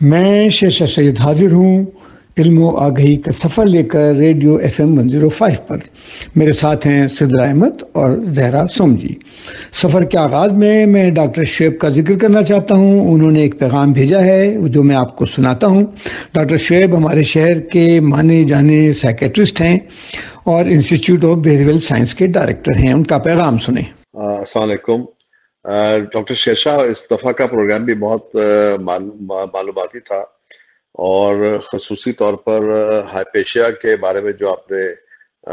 میں شیشہ سید حاضر ہوں علم و آگہی کا سفر لے کر ریڈیو FM 105 پر۔ میرے ساتھ ہیں صدر احمد اور زہرا سومجی۔ سفر کے آغاز میں ڈاکٹر شعیب کا ذکر کرنا چاہتا ہوں۔ انہوں نے ایک پیغام بھیجا ہے جو میں آپ کو سناتا ہوں۔ ڈاکٹر شعیب ہمارے شہر کے مانے جانے سائیکیٹرسٹ ہیں اور انسٹیٹیوٹ آف بیہیویئرل سائنس کے ڈائریکٹر ہیں۔ ان کا پیغام سنیں۔ السلام علیکم ڈاکٹر شیشہ، اس دفعہ کا پروگرام بھی بہت معلوماتی تھا اور خصوصی طور پر ہائپیشیا کے بارے میں جو آپ نے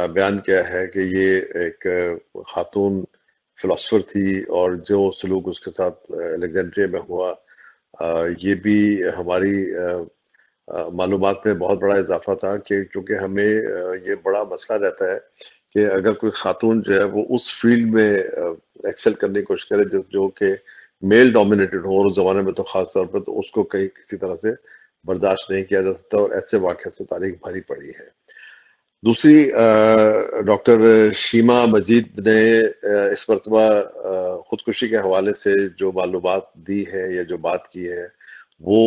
بیان کیا ہے کہ یہ ایک خاتون فلاسفر تھی اور جو سلوک اس کے ساتھ الیگزینڈریا میں ہوا، یہ بھی ہماری معلومات میں بہت بڑا اضافہ تھا کہ چونکہ ہمیں یہ بڑا مسئلہ رہتا ہے کہ اگر کوئی خاتون جو ہے وہ اس فیلڈ میں ایکسل کرنے کی کوشش کرے جو کہ میل ڈومینیٹڈ ہو، اور اس زمانے میں تو خاص طور پر، تو اس کو کسی طرح سے برداشت نہیں کیا جا سکتا، اور ایسے واقعات سے تاریخ بھری پڑی ہے۔ دوسری، ڈاکٹر شیما مجید نے اس مرتبہ خودکشی کے حوالے سے جو معلومات دی ہے یا جو بات کی ہے، وہ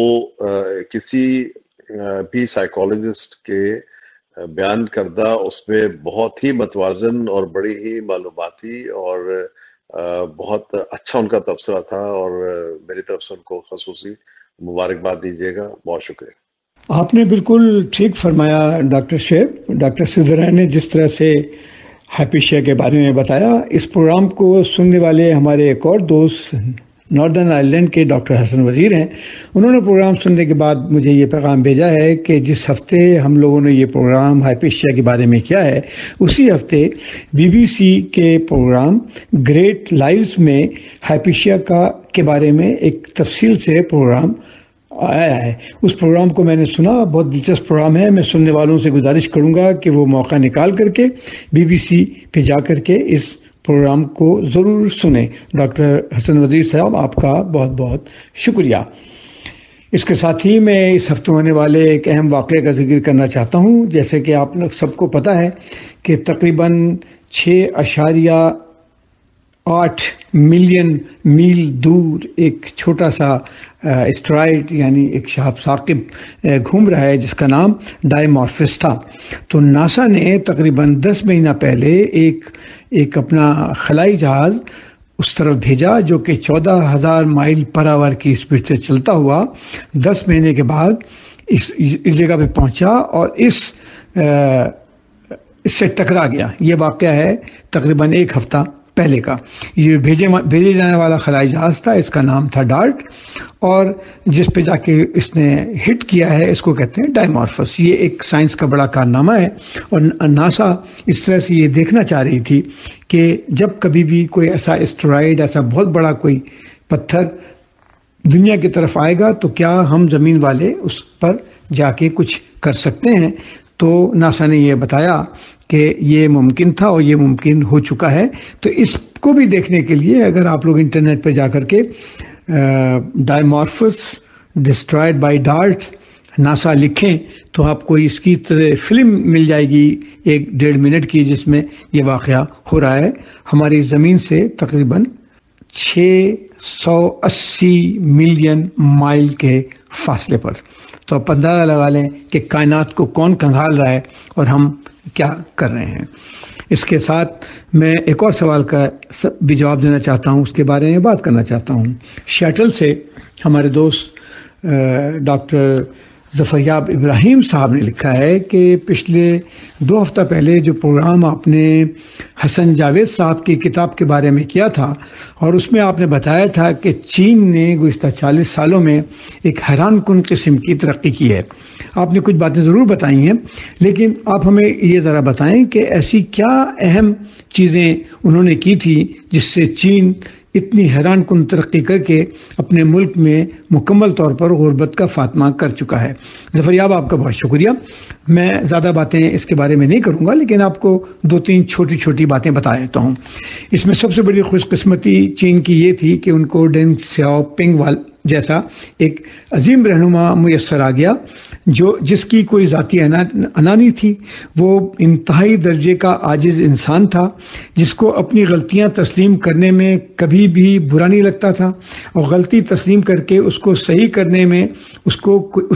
کسی بھی سائیکالوجسٹ کے بیان کردہ اس میں بہت ہی متوازن اور بڑی ہی معلوماتی اور بہت اچھا ان کا تبصرہ تھا، اور میری طرف سے ان کو خصوصی مبارکباد دیجیے گا۔ بہت شکریہ۔ آپ نے بالکل ٹھیک فرمایا ڈاکٹر شعیب۔ ڈاکٹر سدرا نے جس طرح سے ہائپیشیا کے بارے میں بتایا، اس پروگرام کو سننے والے ہمارے ایک اور دوست ناردرن آئرلینڈ کے ڈاکٹر حسن وزیر ہیں۔ انہوں نے پروگرام سننے کے بعد مجھے یہ پیغام بھیجا ہے کہ جس ہفتے ہم لوگوں نے یہ پروگرام ہائپیشیا کے بارے میں کیا ہے، اسی ہفتے BBC کے پروگرام گریٹ لائیوز میں ہائپیشیا کے بارے میں ایک تفصیل سے پروگرام آیا ہے۔ اس پروگرام کو میں نے سنا، بہت دلچسپ پروگرام ہے۔ میں سننے والوں سے گزارش کروں گا کہ وہ موقع نکال کر کے BBC پہ جا کر کے اس پروگرام کو ضرور سنیں۔ ڈاکٹر حسن وزیر صاحب، آپ کا بہت بہت شکریہ۔ اس کے ساتھ ہی میں اس ہفتے ہونے والے ایک اہم واقعے کا ذکر کرنا چاہتا ہوں۔ جیسے کہ آپ لوگ سب کو پتہ ہے کہ تقریباً 6.8 ملین میل دور ایک چھوٹا سا اسٹرائڈ یعنی ایک شہاب ثاقب گھوم رہا ہے جس کا نام ڈائمورفس تھا۔ تو ناسا نے تقریباً 10 مہینہ پہلے ایک اپنا خلائی جہاز اس طرف بھیجا جو کہ 14,000 مائل پر آور کی اسپیڈ سے چلتا ہوا 10 مہینے کے بعد اس جگہ پہ پہنچا اور اس سے ٹکرا گیا۔ یہ واقعہ ہے تقریباً ایک ہفتہ پہلے کا۔ یہ بھیجے جانے والا خلائی جہاز تھا، اس کا نام تھا ڈارٹ، اور جس پہ جا کے اس نے ہٹ کیا ہے اس کو کہتے ہیں ڈائمورفس۔ یہ ایک سائنس کا بڑا کارنامہ ہے، اور ناسا اس طرح سے یہ دیکھنا چاہ رہی تھی کہ جب کبھی بھی کوئی ایسا اسٹرائڈ، ایسا بہت بڑا کوئی پتھر دنیا کی طرف آئے گا تو کیا ہم زمین والے اس پر جا کے کچھ کر سکتے ہیں۔ تو ناسا نے یہ بتایا کہ یہ ممکن تھا اور یہ ممکن ہو چکا ہے۔ تو اس کو بھی دیکھنے کے لیے اگر آپ لوگ انٹرنیٹ پہ جا کر کے ڈائمورفس ڈسٹرائڈ بائی ڈارٹ ناسا لکھیں تو آپ کو اس کی فلم مل جائے گی 1.5 منٹ کی، جس میں یہ واقعہ ہو رہا ہے ہماری زمین سے تقریباً 680 ملین مائل کے فاصلے پر۔ تو آپ اندازہ لگا لیں کہ کائنات کو کون کنگال رہا ہے اور ہم کیا کر رہے ہیں۔ اس کے ساتھ میں ایک اور سوال کا بھی جواب دینا چاہتا ہوں، اس کے بارے میں بات کرنا چاہتا ہوں۔ شیٹل سے ہمارے دوست ڈاکٹر ظفریاب ابراہیم صاحب نے لکھا ہے کہ پچھلے 2 ہفتہ پہلے جو پروگرام آپ نے حسن جاوید صاحب کی کتاب کے بارے میں کیا تھا، اور اس میں آپ نے بتایا تھا کہ چین نے گزشتہ 40 سالوں میں ایک حیران کن قسم کی ترقی کی ہے۔ آپ نے کچھ باتیں ضرور بتائی ہیں، لیکن آپ ہمیں یہ ذرا بتائیں کہ ایسی کیا اہم چیزیں انہوں نے کی تھی جس سے چین اتنی حیران کن ترقی کر کے اپنے ملک میں مکمل طور پر غربت کا خاتمہ کر چکا ہے۔ ظفریاب، آپ کا بہت شکریہ۔ میں زیادہ باتیں اس کے بارے میں نہیں کروں گا، لیکن آپ کو 2-3 چھوٹی چھوٹی باتیں بتا دیتا ہوں۔ اس میں سب سے بڑی خوش قسمتی چین کی یہ تھی کہ ان کو ڈینگ سیاؤ پنگ جیسا ایک عظیم رہنما میسر آ گیا جس کی کوئی ذاتی انا نہیں تھی. وہ انتہائی درجے کا عاجز انسان تھا جس کو اپنی غلطیاں تسلیم کرنے میں کبھی بھی برا نہیں لگتا تھا, اور غلطی تسلیم کر کے اس کو صحیح کرنے میں اس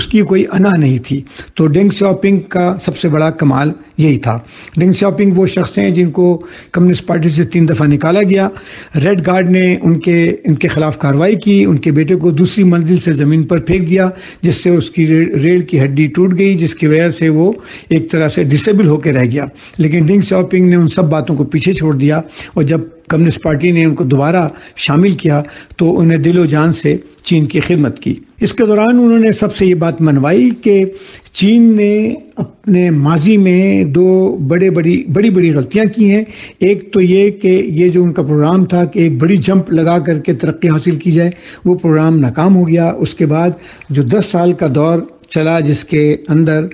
کی کوئی انا نہیں تھی. تو ڈینگ سیاؤپنگ کا سب سے بڑا کمال یہی تھا. ڈینگ سیاؤپنگ وہ شخص ہیں جن کو کمیونسٹ پارٹی سے 3 دفعہ نکالا گیا. ریڈ گارڈ نے ان کے خلاف کارروائی کی, ان کے بیٹے کو دوسری منزل سے زمین پر پھینک دیا جس سے اس کی ریڑھ کی ہڈی ٹوٹ گئی, جس کی وجہ سے وہ ایک طرح سے ڈسیبل ہو کے رہ گیا. لیکن ڈینگ سیاؤپنگ نے ان سب باتوں کو پیچھے چھوڑ دیا, اور جب کمیونسٹ پارٹی نے ان کو دوبارہ شامل کیا تو انہیں دل و جان سے چین کی خدمت کی. اس کے دوران انہوں نے سب سے یہ بات منوائی کہ چین نے اپنے ماضی میں 2 بڑی غلطیاں کی ہیں. ایک تو یہ کہ یہ جو ان کا پروگرام تھا کہ ایک بڑی جمپ لگا کر کے ترقی حاصل کی جائے, وہ پروگرام ناکام ہو گیا. اس کے بعد جو 10 سال کا دور چلا جس کے اندر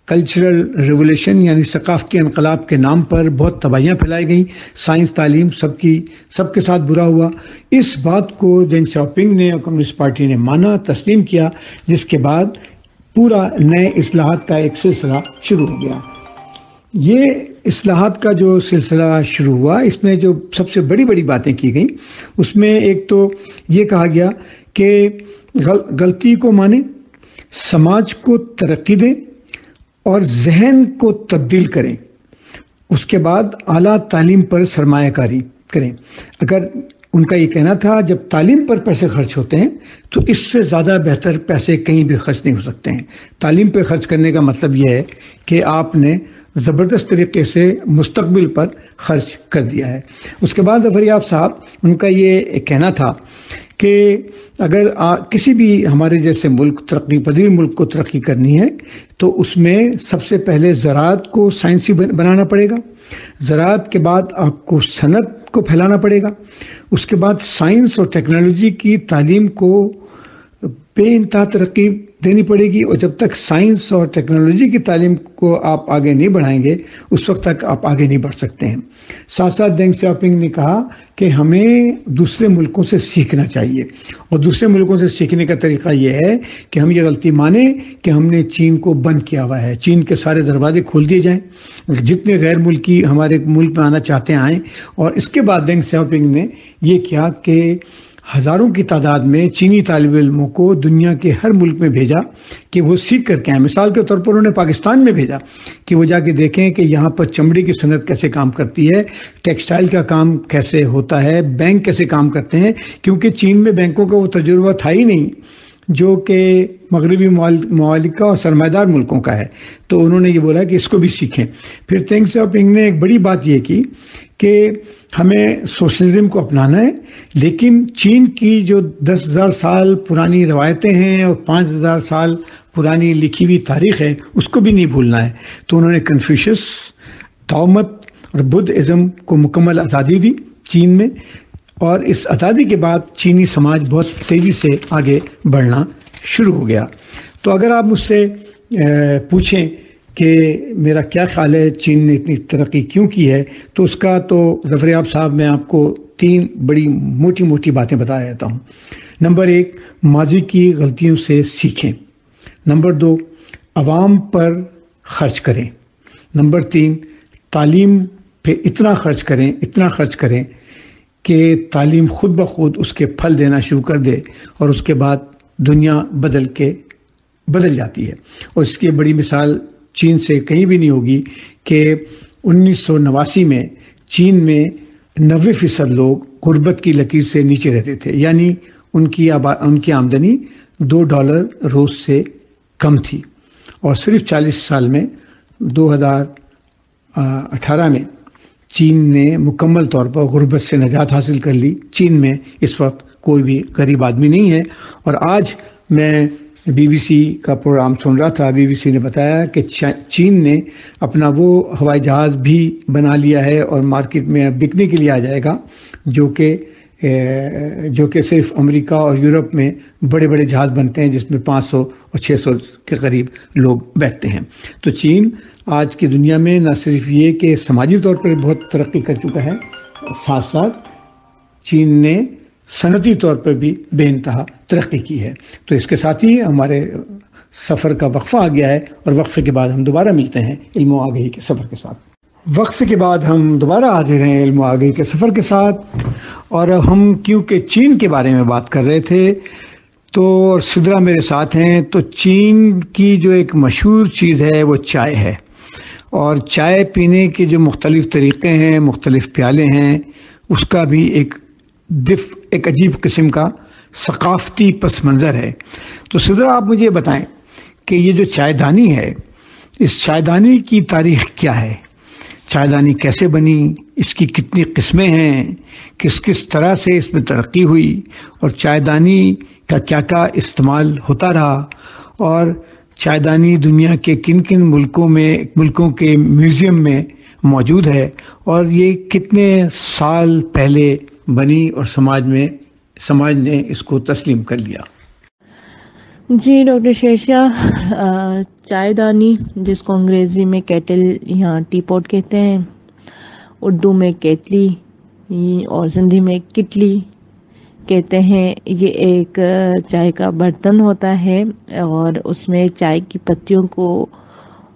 کلچرل ریولیوشن یعنی ثقافتی انقلاب کے نام پر بہت تباہیاں پھیلائی گئیں, سائنس تعلیم سب کے ساتھ برا ہوا. اس بات کو ڈینگ سیاؤپنگ نے اور کمیونسٹ پارٹی نے مانا, تسلیم کیا, جس کے بعد پورا نئے اصلاحات کا ایک سلسلہ شروع ہو گیا. یہ اصلاحات کا جو سلسلہ شروع ہوا اس میں جو سب سے بڑی باتیں کی گئیں اس میں ایک تو یہ کہا گیا کہ غلطی کو مانیں, سماج کو ترقی دیں اور ذہن کو تبدیل کریں. اس کے بعد اعلیٰ تعلیم پر سرمایہ کاری کریں. اگر ان کا یہ کہنا تھا جب تعلیم پر پیسے خرچ ہوتے ہیں تو اس سے زیادہ بہتر پیسے کہیں بھی خرچ نہیں ہو سکتے ہیں. تعلیم پہ خرچ کرنے کا مطلب یہ ہے کہ آپ نے زبردست طریقے سے مستقبل پر خرچ کر دیا ہے. اس کے بعد ظفریاب صاحب ان کا یہ کہنا تھا کہ اگر کسی بھی ہمارے جیسے ملک ترقی پذیر ملک کو ترقی کرنی ہے تو اس میں سب سے پہلے زراعت کو سائنسی بنانا پڑے گا, زراعت کے بعد آپ کو صنعت کو پھیلانا پڑے گا, اس کے بعد سائنس اور ٹیکنالوجی کی تعلیم کو بے انتہا ترقی دینی پڑے گی, اور جب تک سائنس اور ٹیکنالوجی کی تعلیم کو آپ آگے نہیں بڑھائیں گے اس وقت تک آپ آگے نہیں بڑھ سکتے ہیں. ساتھ ساتھ ڈینگ سیاؤپنگ نے کہا کہ ہمیں دوسرے ملکوں سے سیکھنا چاہیے, اور دوسرے ملکوں سے سیکھنے کا طریقہ یہ ہے کہ ہم یہ غلطی مانیں کہ ہم نے چین کو بند کیا ہوا ہے. چین کے سارے دروازے کھول دیے جائیں, جتنے غیر ملکی ہمارے ملک میں آنا چاہتے ہیں آئیں. اور اس کے بعد ڈینگ سیاؤپنگ نے یہ کیا کہ ہزاروں کی تعداد میں چینی طالب علموں کو دنیا کے ہر ملک میں بھیجا کہ وہ سیکھ کر کے آئیں. مثال کے طور پر انہوں نے پاکستان میں بھیجا کہ وہ جا کے دیکھیں کہ یہاں پر چمڑی کی صنعت کیسے کام کرتی ہے, ٹیکسٹائل کا کام کیسے ہوتا ہے, بینک کیسے کام کرتے ہیں, کیونکہ چین میں بینکوں کا وہ تجربہ تھا ہی نہیں جو کہ مغربی ممالک کا اور سرمایہ دار ملکوں کا ہے. تو انہوں نے یہ بولا کہ اس کو بھی سیکھیں. پھر ڈینگ سیاؤپنگ نے ایک بڑی بات یہ کی کہ ہمیں سوشلزم کو اپنانا ہے, لیکن چین کی جو 10,000 سال پرانی روایتیں ہیں اور 5,000 سال پرانی لکھی ہوئی تاریخ ہے اس کو بھی نہیں بھولنا ہے. تو انہوں نے کنفیوشس, تاؤمت اور بدھ ازم کو مکمل آزادی دی چین میں, اور اس آزادی کے بعد چینی سماج بہت تیزی سے آگے بڑھنا شروع ہو گیا. تو اگر آپ مجھ سے پوچھیں کہ میرا کیا خیال ہے چین نے اتنی ترقی کیوں کی ہے, تو اس کا تو ظفریاب صاحب میں آپ کو 3 بڑی موٹی باتیں بتا دیتا ہوں. نمبر 1, ماضی کی غلطیوں سے سیکھیں. نمبر 2, عوام پر خرچ کریں. نمبر 3, تعلیم پہ اتنا خرچ کریں کہ تعلیم خود بخود اس کے پھل دینا شروع کر دے, اور اس کے بعد دنیا بدل جاتی ہے. اور اس کی بڑی مثال چین سے کہیں بھی نہیں ہوگی کہ 1989 میں چین میں 90% لوگ غربت کی لکیر سے نیچے رہتے تھے, یعنی ان کی آمدنی $2 روز سے کم تھی. اور صرف 40 سال میں 2018 میں چین نے مکمل طور پر غربت سے نجات حاصل کر لی. چین میں اس وقت کوئی بھی غریب آدمی نہیں ہے. اور آج میں BBC کا پروگرام سن رہا تھا, BBC نے بتایا کہ چین نے اپنا وہ ہوائی جہاز بھی بنا لیا ہے اور مارکیٹ میں بکنے کے لیے آ جائے گا, جو کہ صرف امریکہ اور یورپ میں بڑے جہاز بنتے ہیں جس میں 500 اور 600 کے قریب لوگ بیٹھتے ہیں. تو چین آج کی دنیا میں نہ صرف یہ کہ سماجی طور پر بہت ترقی کر چکا ہے, ساتھ ساتھ چین نے صنعتی طور پر بھی بے انتہا ترقی کی ہے. تو اس کے ساتھ ہی ہمارے سفر کا وقفہ آ گیا ہے اور وقفے کے بعد ہم دوبارہ ملتے ہیں علم و آگہی کے سفر کے ساتھ. وقفے کے بعد ہم دوبارہ حاضر ہیں علم و آگہی کے سفر کے ساتھ. اور ہم کیونکہ چین کے بارے میں بات کر رہے تھے تو سدرا میرے ساتھ ہیں. تو چین کی جو ایک مشہور چیز ہے وہ چائے ہے. اور چائے پینے کے جو مختلف طریقے ہیں، مختلف پیالے ہیں، اس کا بھی ایک عجیب قسم کا ثقافتی پس منظر ہے. تو سدرا آپ مجھے بتائیں کہ یہ جو چائے دانی ہے، اس چائے دانی کی تاریخ کیا ہے؟ چائے دانی کیسے بنی؟ اس کی کتنی قسمیں ہیں؟ کس طرح سے اس میں ترقی ہوئی؟ اور چائے دانی کا کیا استعمال ہوتا رہا؟ اور چائے دانی دنیا کے کن کن ملکوں کے میوزیم میں موجود ہے؟ اور یہ کتنے سال پہلے بنی اور سماج نے اس کو تسلیم کر لیا؟ جی ڈاکٹر شیرشاہ، چائے دانی جس کو انگریزی میں کیٹل یہاں ٹی پوٹ کہتے ہیں، اردو میں کیتلی اور سندھی میں کٹلی کہتے ہیں، یہ ایک چائے کا برتن ہوتا ہے اور اس میں چائے کی پتیوں کو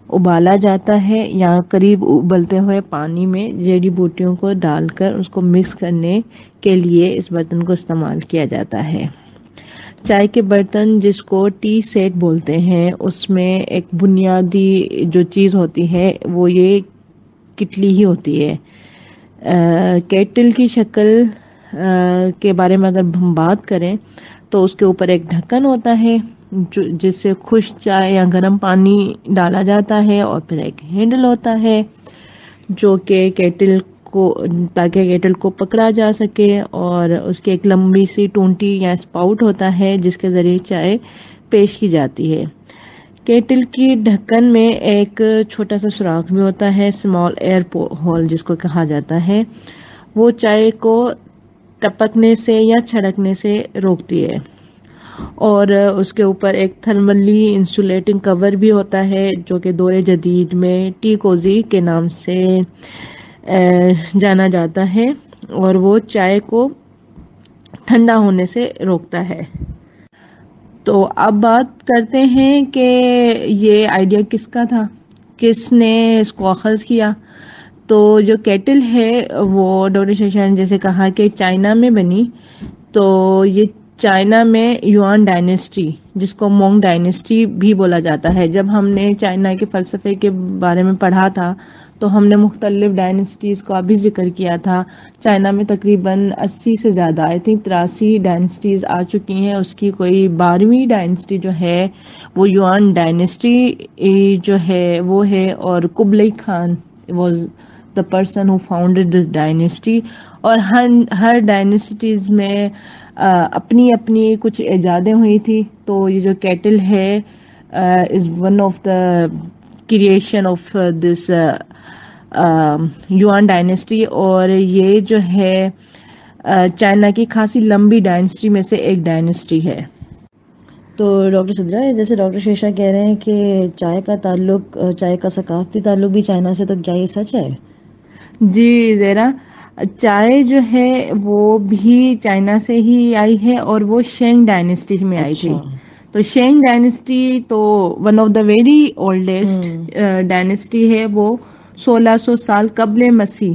ابالا جاتا ہے یا قریب ابلتے ہوئے پانی میں جڑی بوٹیوں کو ڈال کر اس کو مکس کرنے کے لیے اس برتن کو استعمال کیا جاتا ہے. چائے کے برتن جس کو ٹی سیٹ بولتے ہیں، اس میں ایک بنیادی جو چیز ہوتی ہے وہ یہ کٹلی ہی ہوتی ہے. کیٹل کی شکل کے بارے میں اگر ہم بات کریں تو اس کے اوپر ایک ڈھکن ہوتا ہے جس سے خشک چائے یا گرم پانی ڈالا جاتا ہے، اور پھر ایک ہینڈل ہوتا ہے جو کہ تاکہ کیٹل کو پکڑا جا سکے، اور اس کی ایک لمبی سی ٹونٹی یا اسپاؤٹ ہوتا ہے جس کے ذریعے چائے پیش کی جاتی ہے. کیٹل کی ڈھکن میں ایک چھوٹا سا سوراخ بھی ہوتا ہے، اسمال ایئر ہول جس کو کہا جاتا ہے. وہ چائے کو ٹپکنے سے یا چھڑکنے سے روکتی ہے. اور اس کے اوپر ایک تھرملی انسولیٹنگ کور بھی ہوتا ہے جو کہ دور جدید میں ٹی کوزی کے نام سے جانا جاتا ہے، اور وہ چائے کو ٹھنڈا ہونے سے روکتا ہے. تو اب بات کرتے ہیں کہ یہ آئیڈیا کس کا تھا، کس نے اس کو اخذ کیا. تو جو کیٹل ہے وہ ڈاکٹر شیرشاہ نے جیسے کہا کہ چائنا میں بنی. تو یہ چائنا میں یوان ڈائنیسٹی جس کو مونگ ڈائنیسٹی بھی بولا جاتا ہے. جب ہم نے چائنا کے فلسفے کے بارے میں پڑھا تھا تو ہم نے مختلف ڈائنیسٹیز کا بھی ذکر کیا تھا. چائنا میں تقریباً 80 سے زیادہ 83 ڈائنیسٹیز آ چکی ہیں. اس کی کوئی 12ویں ڈائنیسٹی جو ہے وہ یوان ڈائنیسٹی جو ہے وہ ہے، اور Kublai Khan was the person who founded this dynasty. اور ہر ڈائنیسٹیز میں اپنی کچھ ایجادیں ہوئی تھی. تو یہ جو کیٹل ہے is one of the creation of this yuan dynasty, اور یہ جو ہے چائنا کی خاصی لمبی ڈائنیسٹی میں سے ایک ڈائنیسٹی ہے. تو ڈاکٹر سدرا، جیسے ڈاکٹر شیرشاہ کہہ رہے ہیں کہ چائے کا ثقافتی تعلق بھی چائنا سے، تو کیا یہ سچ ہے؟ جی زیرا، چائے جو ہے وہ بھی چائنا سے ہی آئی ہے، اور وہ شینگ ڈائنیسٹی میں آئی تھی. تو شینگ ڈائنیسٹی تو one of the very oldest dynasty ہے. وہ 1600 سال قبل مسیح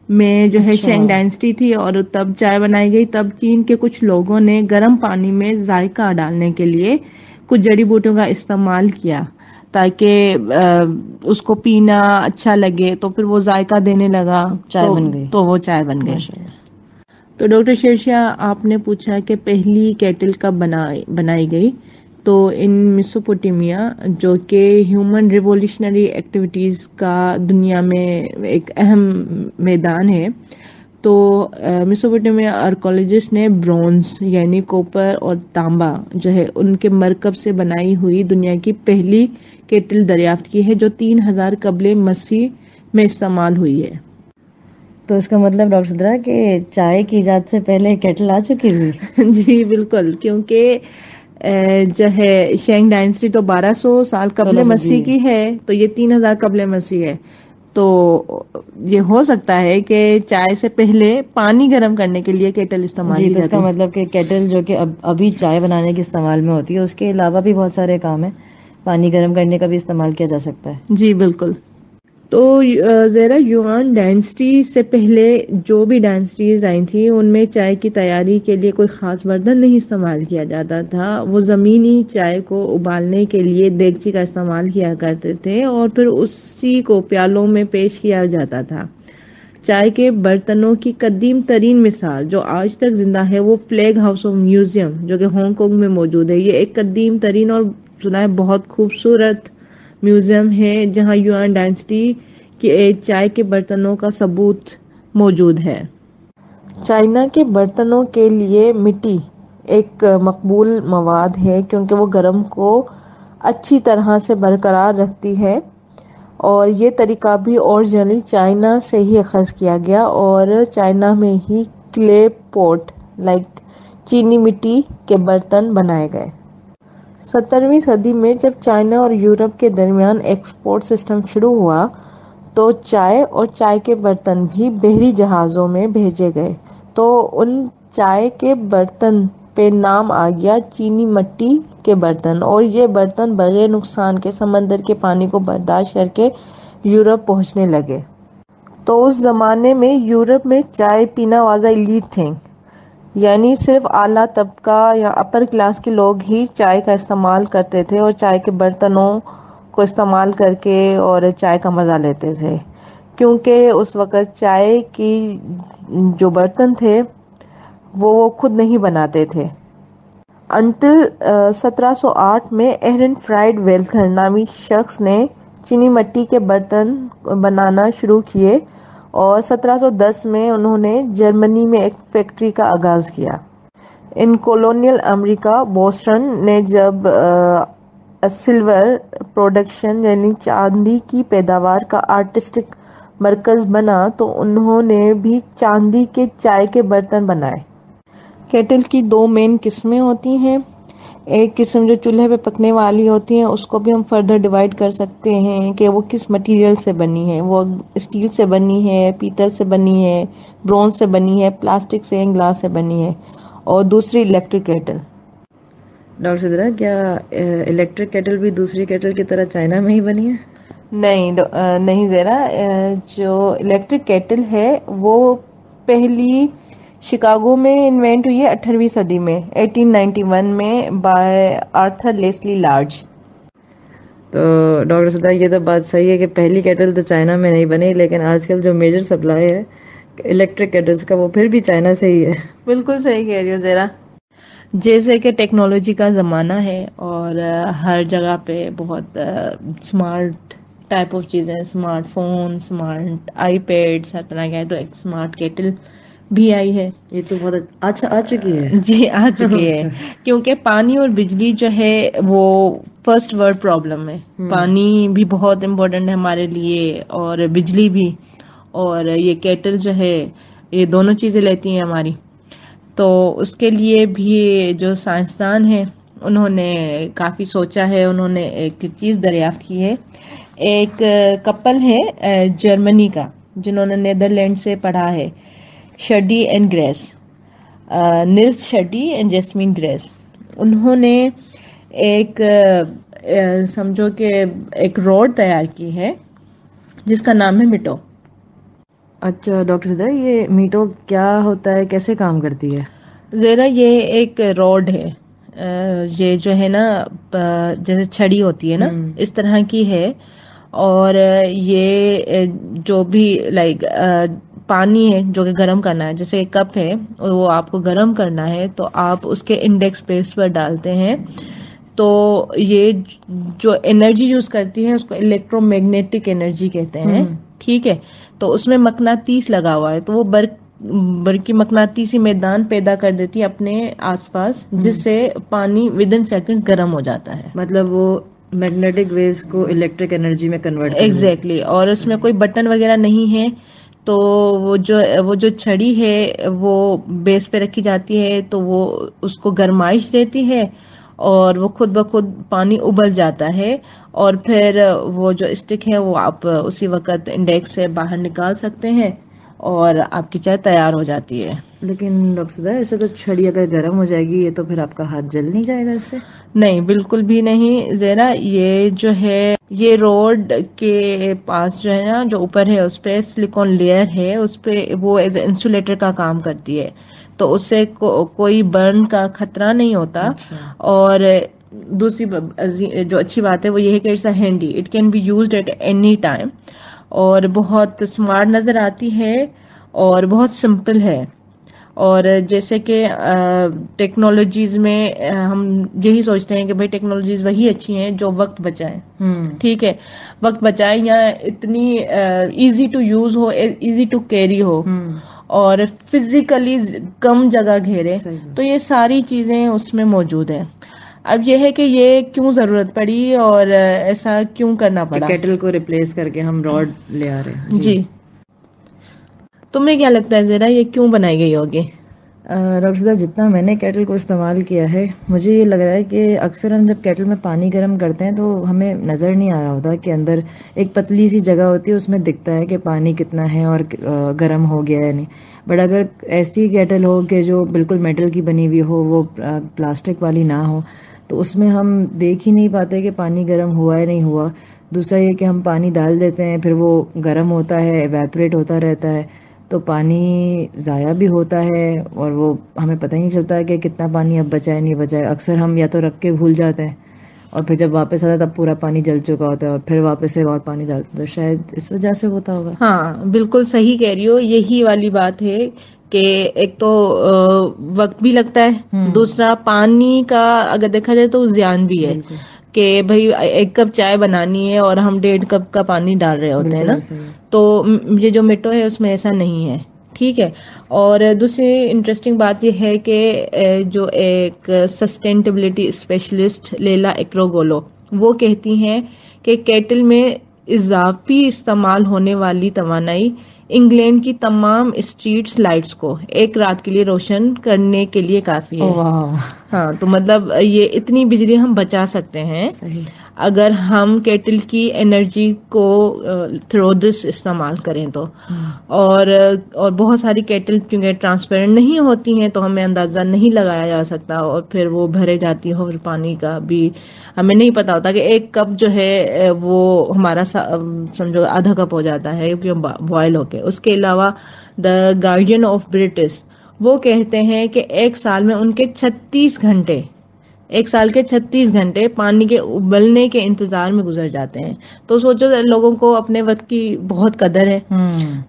میں جو ہے شینگ ڈائنیسٹی تھی، اور تب چائے بنائی گئی. تب چین کے کچھ لوگوں نے گرم پانی میں ذائقہ ڈالنے کے لیے کچھ جڑی بوٹیوں کا استعمال کیا تاکہ اس کو پینا اچھا لگے. تو پھر وہ ذائقہ دینے لگا، چائے بن گئی. تو وہ چائے بن گئی. تو ڈاکٹر شیرشاہ، آپ نے پوچھا کہ پہلی کیٹل کب بنائی گئی. تو ان میسوپوٹیمیا جو کہ ہیومن ریولیوشنری ایکٹیویٹیز کا دنیا میں ایک اہم میدان ہے، تو میسوپوٹیمیا آرکیولوجسٹ نے برونز یعنی کوپر اور تانبا جو ہے ان کے مرکب سے بنائی ہوئی دنیا کی پہلی کیٹل دریافت کی ہے، جو 3000 قبل مسیح میں استعمال ہوئی ہے. تو اس کا مطلب ڈاکٹر سدرا کہ چائے کی ایجاد سے پہلے کیٹل آ چکی ہوئی؟ جی بالکل، کیونکہ جو ہے شینگ ڈائنیسٹی تو 1200 سال قبل مسیح کی ہے، تو یہ 3000 قبل مسیح ہے. تو یہ ہو سکتا ہے کہ چائے سے پہلے پانی گرم کرنے کے لیے کیٹل استعمال جی، کی تو اس جاتی کا ہے. مطلب کہ کیٹل جو کہ ابھی چائے بنانے کے استعمال میں ہوتی ہے، اس کے علاوہ بھی بہت سارے کام ہیں، پانی گرم کرنے کا بھی استعمال کیا جا سکتا ہے. جی بالکل. تو زیرا یوان ڈائنسٹی سے پہلے جو بھی ڈائنسٹیز آئی تھیں ان میں چائے کی تیاری کے لیے کوئی خاص برتن نہیں استعمال کیا جاتا تھا. وہ زمینی چائے کو ابالنے کے لیے دیگچی کا استعمال کیا کرتے تھے اور پھر اسی کو پیالوں میں پیش کیا جاتا تھا. چائے کے برتنوں کی قدیم ترین مثال جو آج تک زندہ ہے وہ فلیگ ہاؤس آف میوزیم جو کہ ہانگ کانگ میں موجود ہے. یہ ایک قدیم ترین اور سنا ہے بہت خوبصورت میوزیم ہے جہاں یوان ڈائنسٹی کے چائے کے برتنوں کا ثبوت موجود ہے. چائنا کے برتنوں کے لیے مٹی ایک مقبول مواد ہے کیونکہ وہ گرم کو اچھی طرح سے برقرار رکھتی ہے اور یہ طریقہ بھی اوریجنلی چائنا سے ہی اخذ کیا گیا اور چائنا میں ہی کلے پوٹ لائک چینی مٹی کے برتن بنائے گئے. 17ویں صدی میں جب چائنا اور یورپ کے درمیان ایکسپورٹ سسٹم شروع ہوا تو چائے اور چائے کے برتن بھی بحری جہازوں میں بھیجے گئے تو ان چائے کے برتن پہ نام آ گیا چینی مٹی کے برتن اور یہ برتن بغیر نقصان کے سمندر کے پانی کو برداشت کر کے یورپ پہنچنے لگے. تو اس زمانے میں یورپ میں چائے پینا واز اے ایلیٹ تھنگ، یعنی صرف اعلیٰ طبقہ یا اپر کلاس کے لوگ ہی چائے کا استعمال کرتے تھے اور چائے کے برتنوں کو استعمال کر کے اور چائے کا مزہ لیتے تھے کیونکہ اس وقت چائے کی جو برتن تھے وہ خود نہیں بناتے تھے. انٹل 1708 میں ایرن فرائڈ ویلتھر نامی شخص نے چینی مٹی کے برتن بنانا شروع کیے اور 1710 میں انہوں نے جرمنی میں ایک فیکٹری کا آغاز کیا. ان کولونیل امریکہ بوسٹن نے جب سلور پروڈکشن یعنی چاندی کی پیداوار کا آرٹسٹک مرکز بنا تو انہوں نے بھی چاندی کے چائے کے برتن بنائے. کیٹل کی دو مین قسمیں ہوتی ہیں. ایک قسم جو چولہے پہ پکنے والی ہوتی ہیں اس کو بھی ہم فردر ڈیوائڈ کر سکتے ہیں کہ وہ کس مٹیریل سے بنی ہے. وہ اسٹیل سے بنی ہے، پیتل سے بنی ہے، برونز سے بنی ہے، پلاسٹک سے، گلاس سے بنی ہے. اور دوسری الیکٹرک کیٹل. ڈاکٹر صدرہ، کیا الیکٹرک کیٹل بھی دوسری کیٹل کی طرح چائنا میں ہی بنی ہے؟ نہیں زیرا، جو الیکٹرک کیٹل ہے وہ پہلی شکاگو میں انوینٹ ہوئی ہے 18ویں صدی میں 1891 میں بائی آرتھر لیسلی لارج. تو ڈاکٹر صدرہ یہ تو بات صحیح ہے کہ پہلی کیٹل تو چائنا میں نہیں بنی، لیکن آج کل جو میجر سپلائی ہے الیکٹرک کیٹلز کا وہ پھر بھی چائنا سے ہی ہے. بالکل صحیح کہہ رہی ہو زیرا. جیسے کہ ٹیکنالوجی کا زمانہ ہے اور ہر جگہ پہ بہت اسمارٹ ٹائپ آف چیزیں، اسمارٹ فون، اسمارٹ آئی پیڈس ہر طرح کا ہے، تو ایک اسمارٹ کیٹل بھی آئی ہے. یہ تو بہت اچھا آ چکی ہے. جی آ چکی ہے کیونکہ پانی اور بجلی جو ہے وہ فرسٹ ورلڈ پرابلم ہے. پانی بھی بہت امپورٹنٹ ہے ہمارے لیے اور بجلی بھی، اور یہ کیٹل جو ہے یہ دونوں چیزیں لیتی ہیں ہماری. تو اس کے لیے بھی جو سائنسدان ہیں انہوں نے کافی سوچا ہے. انہوں نے ایک چیز دریافت کی ہے. ایک کپل ہے جرمنی کا جنہوں نے نیدرلینڈ سے پڑھا ہے، شڈی اینڈ گریس، نیلس شڈی اینڈ جیسمین گریس. انہوں نے ایک سمجھو کہ ایک روڈ تیار کی ہے جس کا نام ہے میٹو. اچھا ڈاکٹر صدر، یہ میٹو کیا ہوتا ہے، کیسے کام کرتی ہے؟ زیرا یہ ایک روڈ ہے، یہ جو ہے نا جیسے چھڑی ہوتی ہے نا اس طرح کی ہے، اور یہ جو بھی لائک پانی ہے جو کہ گرم کرنا ہے، جیسے ایک کپ ہے وہ آپ کو گرم کرنا ہے تو آپ اس کے انڈیکس پہ اس پر ڈالتے ہیں تو یہ جو انرجی یوز کرتی ہے اس کو الیکٹرو میگنیٹک انرجی کہتے ہیں. ٹھیک ہے، تو اس میں مقناطیس لگا ہوا ہے تو وہ برقی مقناطیسی میدان پیدا کر دیتی ہے اپنے آس پاس، جس سے پانی ودن سیکنڈز گرم ہو جاتا ہے. مطلب وہ میگنیٹک ویوز کو الیکٹرک انرجی میں کنورٹ کرتی ہے. ایگزیکٹلی. اور اس میں کوئی بٹن وغیرہ نہیں ہے تو وہ جو چھڑی ہے وہ بیس پہ رکھی جاتی ہے تو وہ اس کو گرمائش دیتی ہے اور وہ خود بخود پانی ابل جاتا ہے اور پھر وہ جو اسٹک ہے وہ آپ اسی وقت انڈیکس سے باہر نکال سکتے ہیں اور آپ کی چائے تیار ہو جاتی ہے. لیکن ڈاکٹر صدا ایسے تو چھڑی اگر گرم ہو جائے گی یہ تو پھر آپ کا ہاتھ جل نہیں جائے گا اس سے؟ نہیں بالکل بھی نہیں زیرا. یہ جو ہے یہ روڈ کے پاس جو ہے نا جو اوپر ہے اس پہ سلیکون لیئر ہے, اس پہ وہ ایز اے انسولیٹر کا کام کرتی ہے تو اس سے کوئی برن کا خطرہ نہیں ہوتا. اور دوسری جو اچھی بات ہے وہ یہ ہے کہ it's a handy, it can be used at any time اور بہت اسمارٹ نظر آتی ہے اور بہت سمپل ہے. اور جیسے کہ ٹیکنالوجیز میں ہم یہی سوچتے ہیں کہ بھائی ٹیکنالوجیز وہی اچھی ہیں جو وقت بچائیں, ٹھیک ہے, وقت بچائیں یا اتنی ایزی ٹو یوز ہو, ایزی ٹو کیری ہو اور فزیکلی کم جگہ گھیرے, تو یہ ساری چیزیں اس میں موجود ہیں. اب یہ ہے کہ یہ کیوں ضرورت پڑی اور ایسا کیوں کرنا پڑا, کیٹل کو ریپلیس کر کے ہم راڈ لے آ رہے ہیں. جی تمہیں کیا لگتا ہے زیرا یہ کیوں بنائی گئی ہوگی؟ ڈاکٹر صاحب جتنا میں نے کیٹل کو استعمال کیا ہے مجھے یہ لگ رہا ہے کہ اکثر ہم جب کیٹل میں پانی گرم کرتے ہیں تو ہمیں نظر نہیں آ رہا ہوتا کہ اندر ایک پتلی سی جگہ ہوتی ہے, اس میں دکھتا ہے کہ پانی کتنا ہے اور گرم ہو گیا ہے نہیں. بٹ اگر ایسی کیٹل ہو کہ جو بالکل میٹل کی بنی ہوئی ہو, وہ پلاسٹک والی نہ ہو, تو اس میں ہم دیکھ ہی نہیں پاتے کہ پانی گرم ہوا ہے نہیں ہوا. دوسرا یہ کہ ہم پانی ڈال دیتے ہیں پھر وہ گرم ہوتا ہے, ایویپریٹ ہوتا رہتا ہے, تو پانی ضائع بھی ہوتا ہے اور وہ ہمیں پتہ ہی نہیں چلتا کہ کتنا پانی اب بچا ہے نہیں بچا ہے. اکثر ہم یا تو رکھ کے بھول جاتے ہیں اور پھر جب واپس آتا ہے تب پورا پانی جل چکا ہوتا ہے اور پھر واپس سے اور پانی ڈالتے ہیں, تو شاید اس وجہ سے ہوتا ہوگا. ہاں بالکل صحیح کہہ رہی ہو, یہی والی بات ہے کہ ایک تو وقت بھی لگتا ہے, دوسرا پانی کا اگر دیکھا جائے تو زیان بھی ہے کہ بھئی 1 کپ چائے بنانی ہے اور ہم 1.5 کپ کا پانی ڈال رہے ہوتے ہیں نا, تو یہ جو میٹو ہے اس میں ایسا نہیں ہے, ٹھیک ہے. اور دوسری انٹرسٹنگ بات یہ ہے کہ جو ایک سسٹینیبلٹی اسپیشلسٹ لیلا ایکروگولو وہ کہتی ہیں کہ کیٹل میں اضافی استعمال ہونے والی توانائی انگلینڈ کی تمام اسٹریٹس لائٹس کو 1 رات کے لیے روشن کرنے کے لیے کافی ہے. ہاں تو مطلب یہ اتنی بجلی ہم بچا سکتے ہیں اگر ہم کیٹل کی انرجی کو تھرو دس استعمال کریں تو. اور بہت ساری کیٹل کیونکہ ٹرانسپیرنٹ نہیں ہوتی ہیں تو ہمیں اندازہ نہیں لگایا جا سکتا اور پھر وہ بھرے جاتی ہو, پھر پانی کا بھی ہمیں نہیں پتا ہوتا کہ 1 کپ جو ہے وہ ہمارا سمجھو آدھا کپ ہو جاتا ہے کیونکہ بوائل ہو کے. اس کے علاوہ دا گارڈین آف برٹش وہ کہتے ہیں کہ 1 سال میں ان کے 36 گھنٹے 1 سال کے 36 گھنٹے پانی کے ابلنے کے انتظار میں گزر جاتے ہیں. تو سوچو لوگوں کو اپنے وقت کی بہت قدر ہے,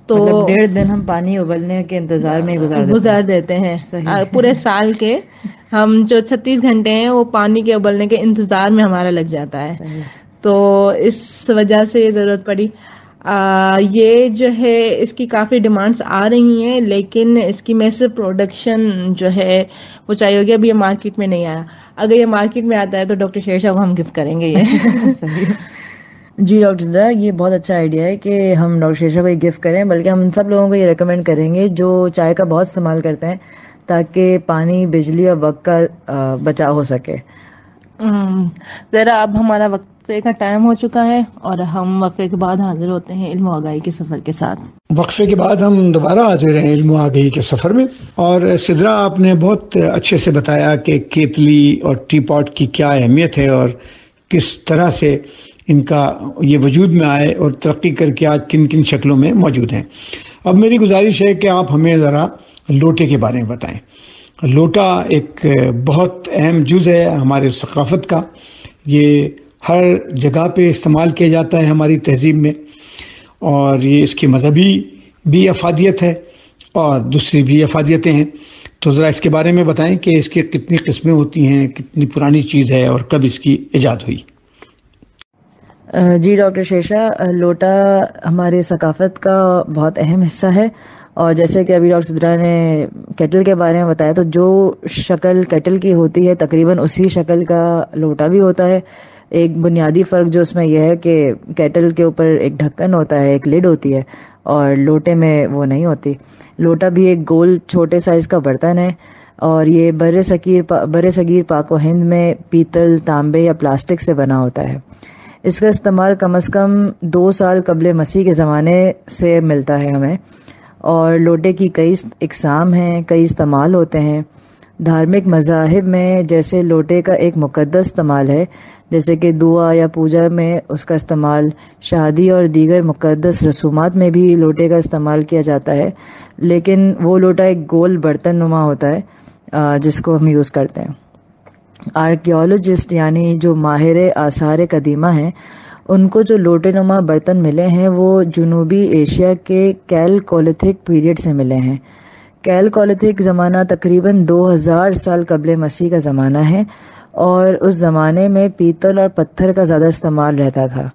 تو مطلب 1.5 دن ہم پانی ابلنے کے انتظار میں گزار دیتے ہیں. پورے سال کے ہم جو 36 گھنٹے ہیں وہ پانی کے ابلنے کے انتظار میں ہمارا لگ جاتا ہے. تو اس وجہ سے یہ ضرورت پڑی. یہ جو ہے اس کی کافی ڈیمانڈس آ رہی ہیں, لیکن اس کی میسو پروڈکشن جو ہے وہ چاہیے ہوگی. ابھی یہ مارکیٹ میں نہیں آیا, اگر یہ مارکیٹ میں آتا ہے تو ڈاکٹر شیرشاہ کو ہم گفٹ کریں گے یہ. جی ڈاکٹر زدہ, یہ بہت اچھا آئیڈیا ہے کہ ہم ڈاکٹر شیرشاہ کو یہ گفٹ کریں, بلکہ ہم سب لوگوں کو یہ ریکمینڈ کریں گے جو چائے کا بہت استعمال کرتے ہیں تاکہ پانی, بجلی اور وقت کا بچاؤ ہو سکے. ذرا اب ہمارا وقفے کا ٹائم ہو چکا ہے اور ہم وقفے کے بعد حاضر ہوتے ہیں علم و آگاہی کے سفر کے ساتھ. وقفے کے بعد ہم دوبارہ حاضر ہیں علم و آگاہی کے سفر میں. اور سدرا آپ نے بہت اچھے سے بتایا کہ کیتلی اور ٹی پاٹ کی کیا اہمیت ہے اور کس طرح سے ان کا یہ وجود میں آئے اور ترقی کر کے آج کن کن شکلوں میں موجود ہیں. اب میری گزارش ہے کہ آپ ہمیں ذرا لوٹے کے بارے میں بتائیں. لوٹا ایک بہت اہم جز ہے ہمارے ثقافت کا. یہ ہر جگہ پہ استعمال کیا جاتا ہے ہماری تہذیب میں, اور یہ اس کی مذہبی بھی افادیت ہے اور دوسری بھی افادیتیں ہیں. تو ذرا اس کے بارے میں بتائیں کہ اس کی کتنی قسمیں ہوتی ہیں, کتنی پرانی چیز ہے اور کب اس کی ایجاد ہوئی. جی ڈاکٹر شیرشاہ, لوٹا ہمارے ثقافت کا بہت اہم حصہ ہے. اور جیسے کہ ابھی ڈاکٹر صدرا نے کیٹل کے بارے میں بتایا, تو جو شکل کیٹل کی ہوتی ہے تقریباً اسی شکل کا لوٹا بھی ہوتا ہے. ایک بنیادی فرق جو اس میں یہ ہے کہ کیٹل کے اوپر ایک ڈھکن ہوتا ہے, ایک لڈ ہوتی ہے, اور لوٹے میں وہ نہیں ہوتی. لوٹا بھی ایک گول چھوٹے سائز کا برتن ہے اور یہ بر صغیر پاک و ہند میں پیتل، تانبے یا پلاسٹک سے بنا ہوتا ہے۔ اس کا استعمال کم از کم 2 سال قبل مسیح کے زمانے سے ملتا ہے ہمیں، اور لوٹے کی کئی اقسام ہیں، کئی استعمال ہوتے ہیں۔ دھارمک مذاہب میں جیسے لوٹے کا ایک مقدس استعمال ہے، جیسے کہ دعا یا پوجا میں اس کا استعمال، شادی اور دیگر مقدس رسومات میں بھی لوٹے کا استعمال کیا جاتا ہے، لیکن وہ لوٹا ایک گول برتن نما ہوتا ہے جس کو ہم یوز کرتے ہیں۔ آرکیولوجسٹ یعنی جو ماہر آثار قدیمہ ہیں، ان کو جو لوٹے نما برتن ملے ہیں وہ جنوبی ایشیا کے کیلکولیتھک پیریڈ سے ملے ہیں۔ کیلکولیتھک زمانہ تقریباً 2000 سال قبل مسیح کا زمانہ ہے، اور اس زمانے میں پیتل اور پتھر کا زیادہ استعمال رہتا تھا۔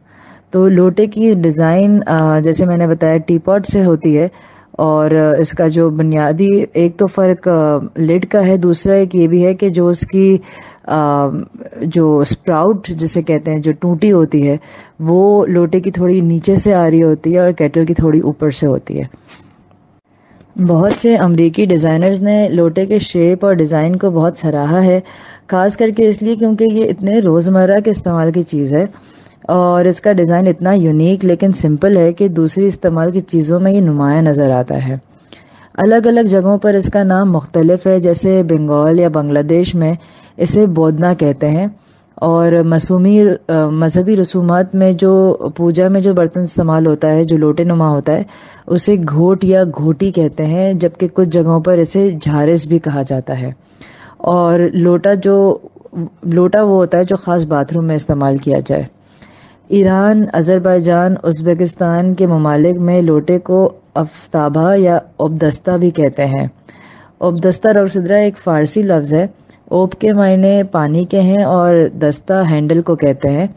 تو لوٹے کی ڈیزائن جیسے میں نے بتایا ٹی پاٹ سے ہوتی ہے، اور اس کا جو بنیادی ایک تو فرق لڈ کا ہے، دوسرا ایک یہ بھی ہے کہ جو اس کی جو اسپراؤٹ جسے کہتے ہیں، جو ٹوٹی ہوتی ہے، وہ لوٹے کی تھوڑی نیچے سے آ رہی ہوتی ہے اور کیٹل کی تھوڑی اوپر سے ہوتی ہے۔ بہت سے امریکی ڈیزائنرز نے لوٹے کے شیپ اور ڈیزائن کو بہت سراہا ہے، خاص کر کے اس لیے کیونکہ یہ اتنے روزمرہ کے استعمال کی چیز ہے، اور اس کا ڈیزائن اتنا یونیک لیکن سمپل ہے کہ دوسری استعمال کی چیزوں میں یہ نمایاں نظر آتا ہے۔ الگ الگ جگہوں پر اس کا نام مختلف ہے، جیسے بنگال یا بنگلہ دیش میں اسے بودنا کہتے ہیں، اور مذہبی رسومات میں جو پوجا میں جو برتن استعمال ہوتا ہے، جو لوٹے نما ہوتا ہے، اسے گھوٹ یا گھوٹی کہتے ہیں، جبکہ کچھ جگہوں پر اسے جھارس بھی کہا جاتا ہے۔ اور لوٹا وہ ہوتا ہے جو خاص باتھ روم میں استعمال کیا جائے۔ ایران، آذربائیجان، ازبکستان کے ممالک میں لوٹے کو افتابہ یا اوبدستہ بھی کہتے ہیں۔ اوبدستہ روسدرا ایک فارسی لفظ ہے۔ اوب کے معنی پانی کے ہیں اور دستہ ہینڈل کو کہتے ہیں۔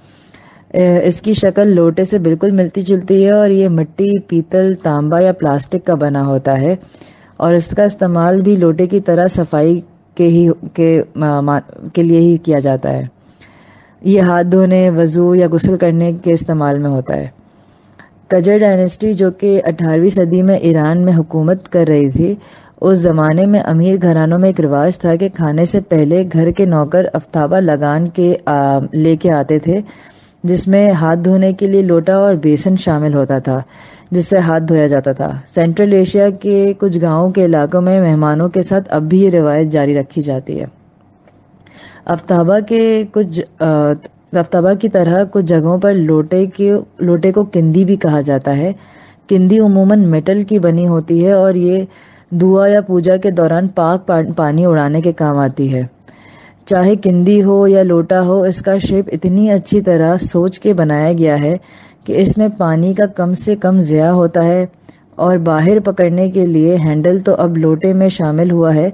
اس کی شکل لوٹے سے بالکل ملتی جلتی ہے، اور یہ مٹی، پیتل، تانبا یا پلاسٹک کا بنا ہوتا ہے، اور اس کا استعمال بھی لوٹے کی طرح صفائی کے لیے ہی کیا جاتا ہے۔ یہ ہاتھ دھونے، وضو یا غسل کرنے کے استعمال میں ہوتا ہے۔ کجر ڈائنیسٹی جو کہ 18ویں صدی میں ایران میں حکومت کر رہی تھی، اس زمانے میں امیر گھرانوں میں ایک رواج تھا کہ کھانے سے پہلے گھر کے نوکر افتابہ لگان کے لے کے آتے تھے، جس میں ہاتھ دھونے کے لیے لوٹا اور بیسن شامل ہوتا تھا جس سے ہاتھ دھویا جاتا تھا۔ سینٹرل ایشیا کے کچھ گاؤں کے علاقوں میں مہمانوں کے ساتھ اب بھی یہ روایت جاری رکھی جاتی ہے۔ افتابہ کی طرح کچھ جگہوں پر لوٹے کو کندی بھی کہا جاتا ہے۔ کندی عموماً میٹل کی بنی ہوتی ہے، اور یہ دعا یا پوجا کے دوران پاک پانی اڑانے کے کام آتی ہے۔ چاہے کندی ہو یا لوٹا ہو، اس کا شیپ اتنی اچھی طرح سوچ کے بنایا گیا ہے کہ اس میں پانی کا کم سے کم ضیاع ہوتا ہے، اور باہر پکڑنے کے لیے ہینڈل تو اب لوٹے میں شامل ہوا ہے،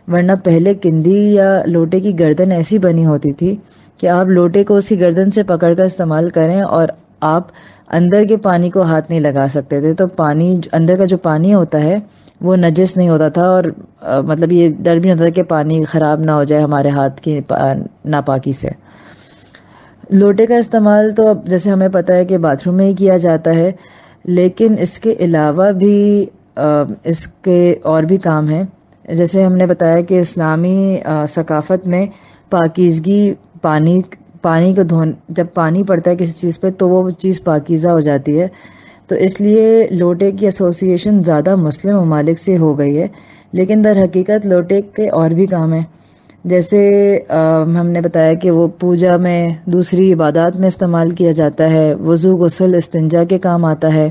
ورنہ پہلے کندی یا لوٹے کی گردن ایسی بنی ہوتی تھی کہ آپ لوٹے کو اس کی گردن سے پکڑ کر استعمال کریں، اور آپ اندر کے پانی کو ہاتھ نہیں لگا سکتے تھے، تو پانی اندر کا جو پانی ہوتا ہے وہ نجس نہیں ہوتا تھا، اور مطلب یہ ڈر بھی نہیں ہوتا کہ پانی خراب نہ ہو جائے ہمارے ہاتھ کی ناپاکی سے۔ لوٹے کا استعمال تو اب جیسے ہمیں پتہ ہے کہ باتھ روم میں ہی کیا جاتا ہے، لیکن اس کے علاوہ بھی اس کے اور بھی کام ہیں۔ جیسے ہم نے بتایا کہ اسلامی ثقافت میں پاکیزگی، پانی کو جب پانی پڑتا ہے کسی چیز پہ تو وہ چیز پاکیزہ ہو جاتی ہے، تو اس لیے لوٹے کی ایسوسیشن زیادہ مسلم ممالک سے ہو گئی ہے، لیکن در حقیقت لوٹے کے اور بھی کام ہیں۔ جیسے ہم نے بتایا کہ وہ پوجا میں، دوسری عبادات میں استعمال کیا جاتا ہے، وضو، غسل، استنجا کے کام آتا ہے۔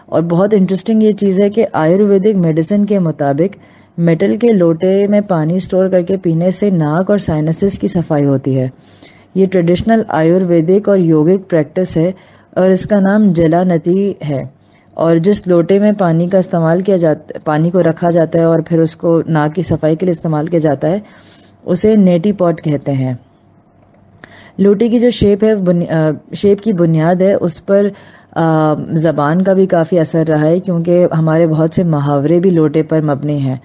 اور بہت انٹرسٹنگ یہ چیز ہے کہ آیورویدک میڈیسن کے مطابق میٹل کے لوٹے میں پانی سٹور کر کے پینے سے ناک اور سائنسز کی صفائی ہوتی ہے۔ یہ ٹریڈیشنل آیورویدک اور یوگک پریکٹس ہے، اور اس کا نام جلانتی ہے۔ اور جس لوٹے میں پانی کا استعمال کیا جاتا، پانی کو رکھا جاتا ہے اور پھر اس کو ناک کی صفائی کے لیے استعمال کیا جاتا ہے، اسے نیٹی پاٹ کہتے ہیں۔ لوٹے کی جو شیپ کی بنیاد ہے، اس پر زبان کا بھی کافی اثر رہا ہے، کیونکہ ہمارے بہت سے محاورے بھی لوٹے پر مبنی ہیں۔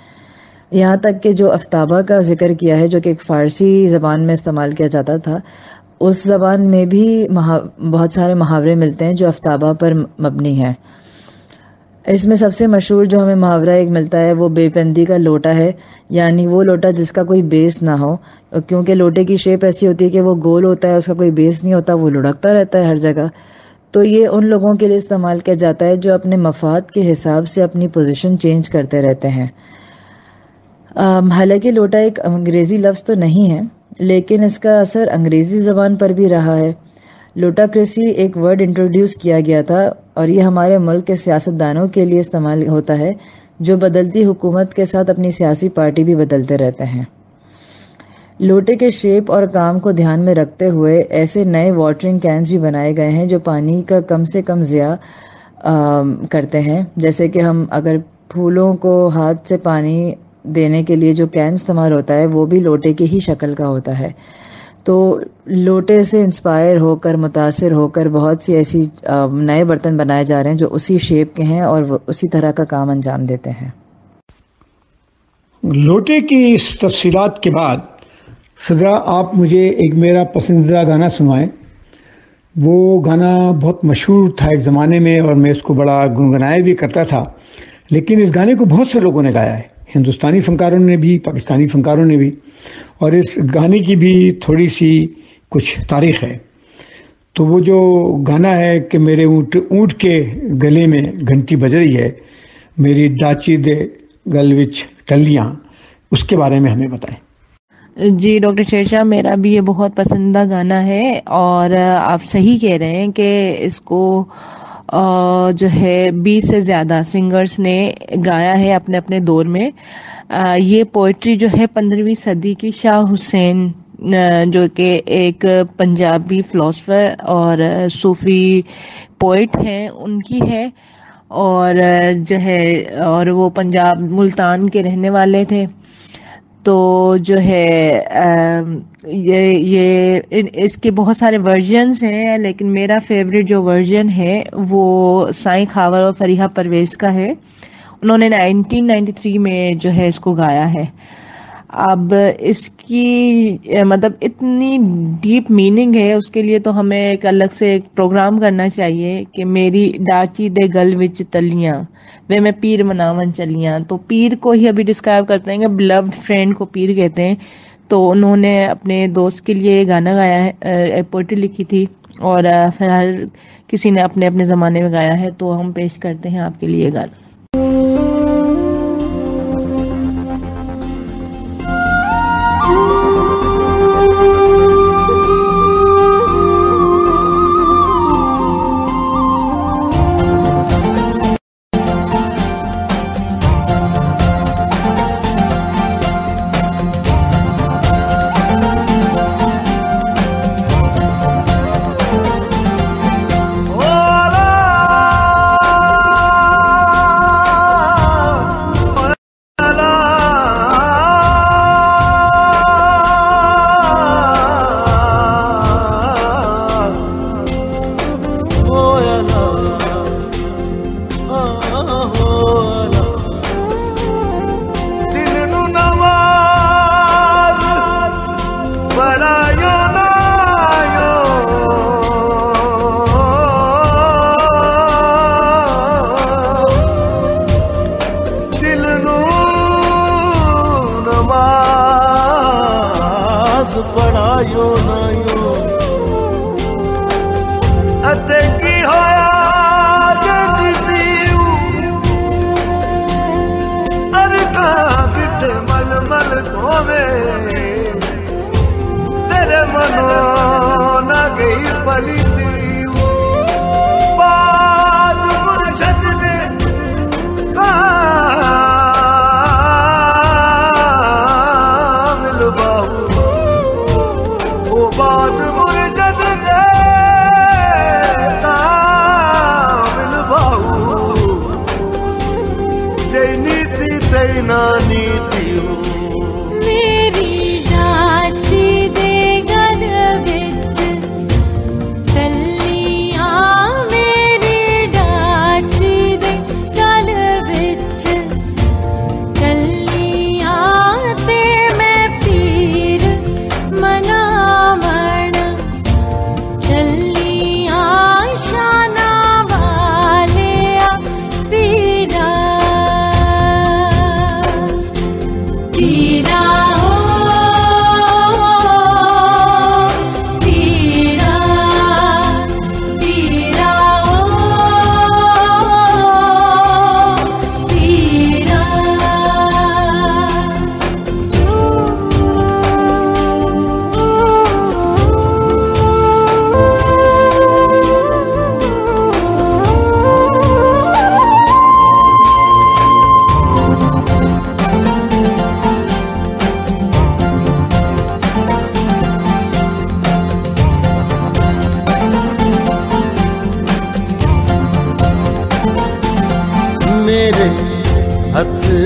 یہاں تک کہ جو افتابہ کا ذکر کیا ہے، جو کہ ایک فارسی زبان میں استعمال کیا جاتا تھا، اس زبان میں بھی بہت سارے محاورے ملتے ہیں جو افتابہ پر مبنی ہیں۔ اس میں سب سے مشہور جو ہمیں محاورہ ایک ملتا ہے وہ بے پندی کا لوٹا ہے، یعنی وہ لوٹا جس کا کوئی بیس نہ ہو، کیونکہ لوٹے کی شیپ ایسی ہوتی ہے کہ وہ گول ہوتا ہے، اس کا کوئی بیس نہیں ہوتا، وہ لڑکتا رہتا ہے ہر جگہ. تو یہ ان لوگوں کے لیے استعمال کیا جاتا ہے جو اپنے مفاد کے حساب سے اپنی پوزیشن چینج کرتے رہتے ہیں. حالانکہ لوٹا ایک انگریزی لفظ تو نہیں ہے، لیکن اس کا اثر انگریزی زبان پر بھی رہا ہے. لوٹاکریسی ایک ورڈ انٹروڈیوس کیا گیا تھا اور یہ ہمارے ملک کے سیاستدانوں کے لیے استعمال ہوتا ہے جو بدلتی حکومت کے ساتھ اپنی سیاسی پارٹی بھی بدلتے رہتے ہیں. لوٹے کے شیپ اور کام کو دھیان میں رکھتے ہوئے ایسے نئے واٹرنگ کینز بھی بنائے گئے ہیں جو پانی کا کم سے کم ضیاع کرتے ہیں. جیسے کہ ہم اگر پھولوں کو ہاتھ سے پانی دینے کے لیے جو کین استعمال ہوتا ہے وہ بھی لوٹے کی ہی شکل کا ہوتا ہے. تو لوٹے سے انسپائر ہو کر، متاثر ہو کر بہت سی ایسی نئے برتن بنائے جا رہے ہیں جو اسی شیپ کے ہیں اور اسی طرح کا کام انجام دیتے ہیں. لوٹے کی اس تفصیلات کے بعد صدرہ آپ مجھے ایک میرا پسندیدہ گانا سنوائیں. وہ گانا بہت مشہور تھا ایک زمانے میں اور میں اس کو بڑا گنگنایا بھی کرتا تھا، لیکن اس گانے کو بہت سے لوگوں نے گایا ہے، ہندوستانی فنکاروں نے بھی، پاکستانی فنکاروں نے بھی، اور اس گانے کی بھی تھوڑی سی کچھ تاریخ ہے. تو وہ جو گانا ہے کہ میرے اونٹ کے گلے میں گھنٹی بج رہی ہے، میری ڈاچی دے گل وچ ٹلیاں، اس کے بارے میں ہمیں بتائیں. جی ڈاکٹر شیرشاہ، میرا بھی یہ بہت پسندیدہ گانا ہے اور آپ صحیح کہہ رہے ہیں کہ اس کو جو ہے 20 سے زیادہ سنگرز نے گایا ہے اپنے اپنے دور میں. یہ پوئٹری جو ہے 15ویں صدی کی شاہ حسین جو کہ ایک پنجابی فلاسفر اور صوفی پوئٹ ہیں ان کی ہے، اور جو ہے اور وہ پنجاب ملتان کے رہنے والے تھے. تو جو ہے یہ اس کے بہت سارے ورژنز ہیں، لیکن میرا فیوریٹ جو ورژن ہے وہ سائیں خاور اور فریحہ پرویز کا ہے. انہوں نے 1993 میں جو ہے اس کو گایا ہے. اب اس کی مطلب اتنی ڈیپ میننگ ہے، اس کے لیے تو ہمیں ایک الگ سے ایک پروگرام کرنا چاہیے کہ میری ڈاچی دے گل وچ تلیاں وہ میں پیر مناون چلیاں. تو پیر کو ہی ابھی ڈسکرائب کرتے ہیں کہ بلوڈ فرینڈ کو پیر کہتے ہیں. تو انہوں نے اپنے دوست کے لیے گانا گایا ہے، پوئٹری لکھی تھی، اور پھر ہر کسی نے اپنے اپنے زمانے میں گایا ہے. تو ہم پیش کرتے ہیں آپ کے لیے گانا.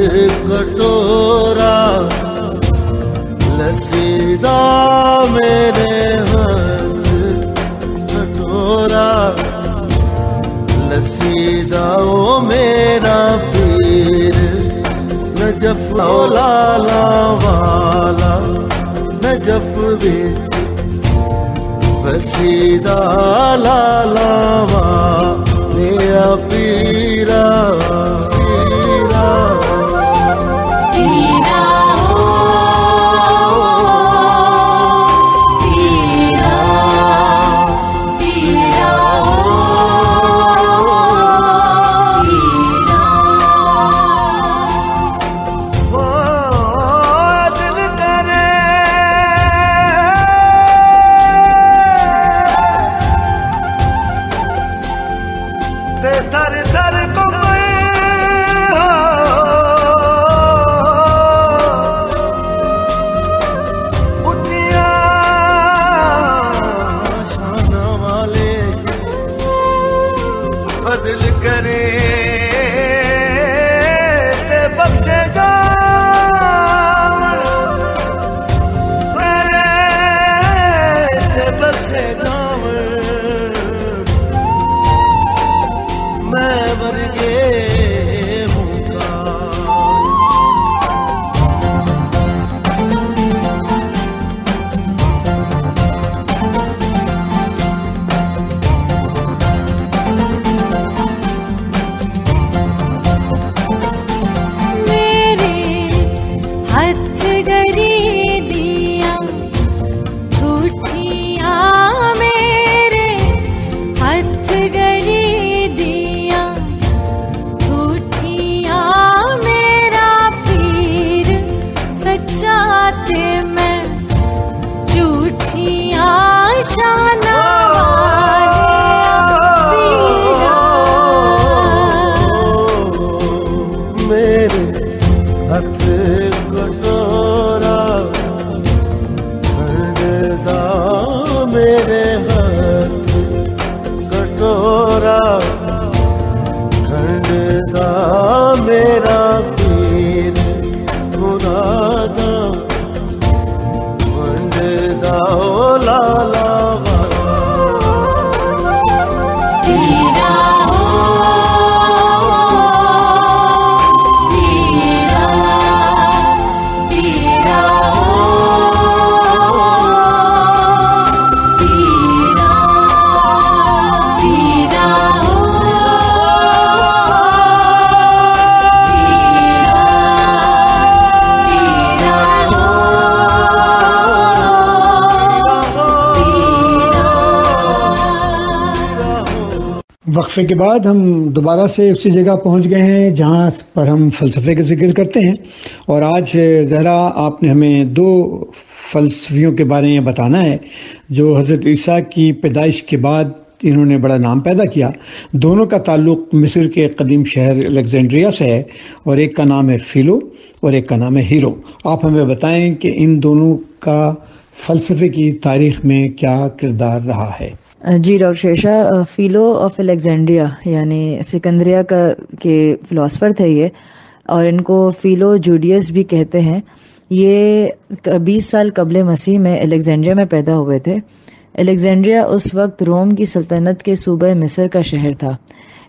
کٹورا لسیدہ میرے ہاتھ کٹورا لسیدہ او میرا پیر نجف لالا والا نجف بچ وسیدہ لالا والا پیرا وقفے کے بعد ہم دوبارہ سے اسی جگہ پہنچ گئے ہیں جہاں پر ہم فلسفے کا ذکر کرتے ہیں، اور آج زہرا آپ نے ہمیں دو فلسفیوں کے بارے میں بتانا ہے جو حضرت عیسیٰ کی پیدائش کے بعد انہوں نے بڑا نام پیدا کیا۔ دونوں کا تعلق مصر کے قدیم شہر الیگزینڈریا سے ہے، اور ایک کا نام ہے فیلو اور ایک کا نام ہے ہیرو۔ آپ ہمیں بتائیں کہ ان دونوں کا فلسفے کی تاریخ میں کیا کردار رہا ہے؟ جی ڈاکٹر شیشا، فیلو آف الیگزینڈریا یعنی سکندریہ کے فلاسفر تھے یہ، اور ان کو فیلو جوڈیس بھی کہتے ہیں۔ یہ 20 سال قبل مسیح میں الیگزینڈریا میں پیدا ہوئے تھے۔ الیگزینڈریا اس وقت روم کی سلطنت کے صوبہ مصر کا شہر تھا۔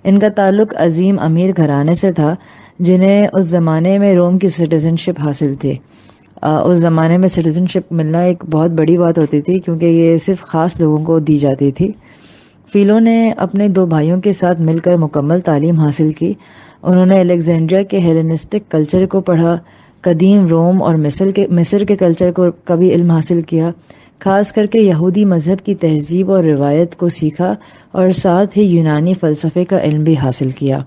ان کا تعلق عظیم امیر گھرانے سے تھا جنہیں اس زمانے میں روم کی سٹیزن شپ حاصل تھی۔ اس زمانے میں سٹیزن شپ ملنا ایک بہت بڑی بات ہوتی تھی کیونکہ یہ صرف خاص لوگوں کو دی جاتی تھی۔ فیلو نے اپنے 2 بھائیوں کے ساتھ مل کر مکمل تعلیم حاصل کی۔ انہوں نے الیگزینڈریا کے ہیلینسٹک کلچر کو پڑھا، قدیم روم اور مصر کے کلچر کا بھی علم حاصل کیا، خاص کر کے یہودی مذہب کی تہذیب اور روایت کو سیکھا، اور ساتھ ہی یونانی فلسفے کا علم بھی حاصل کیا۔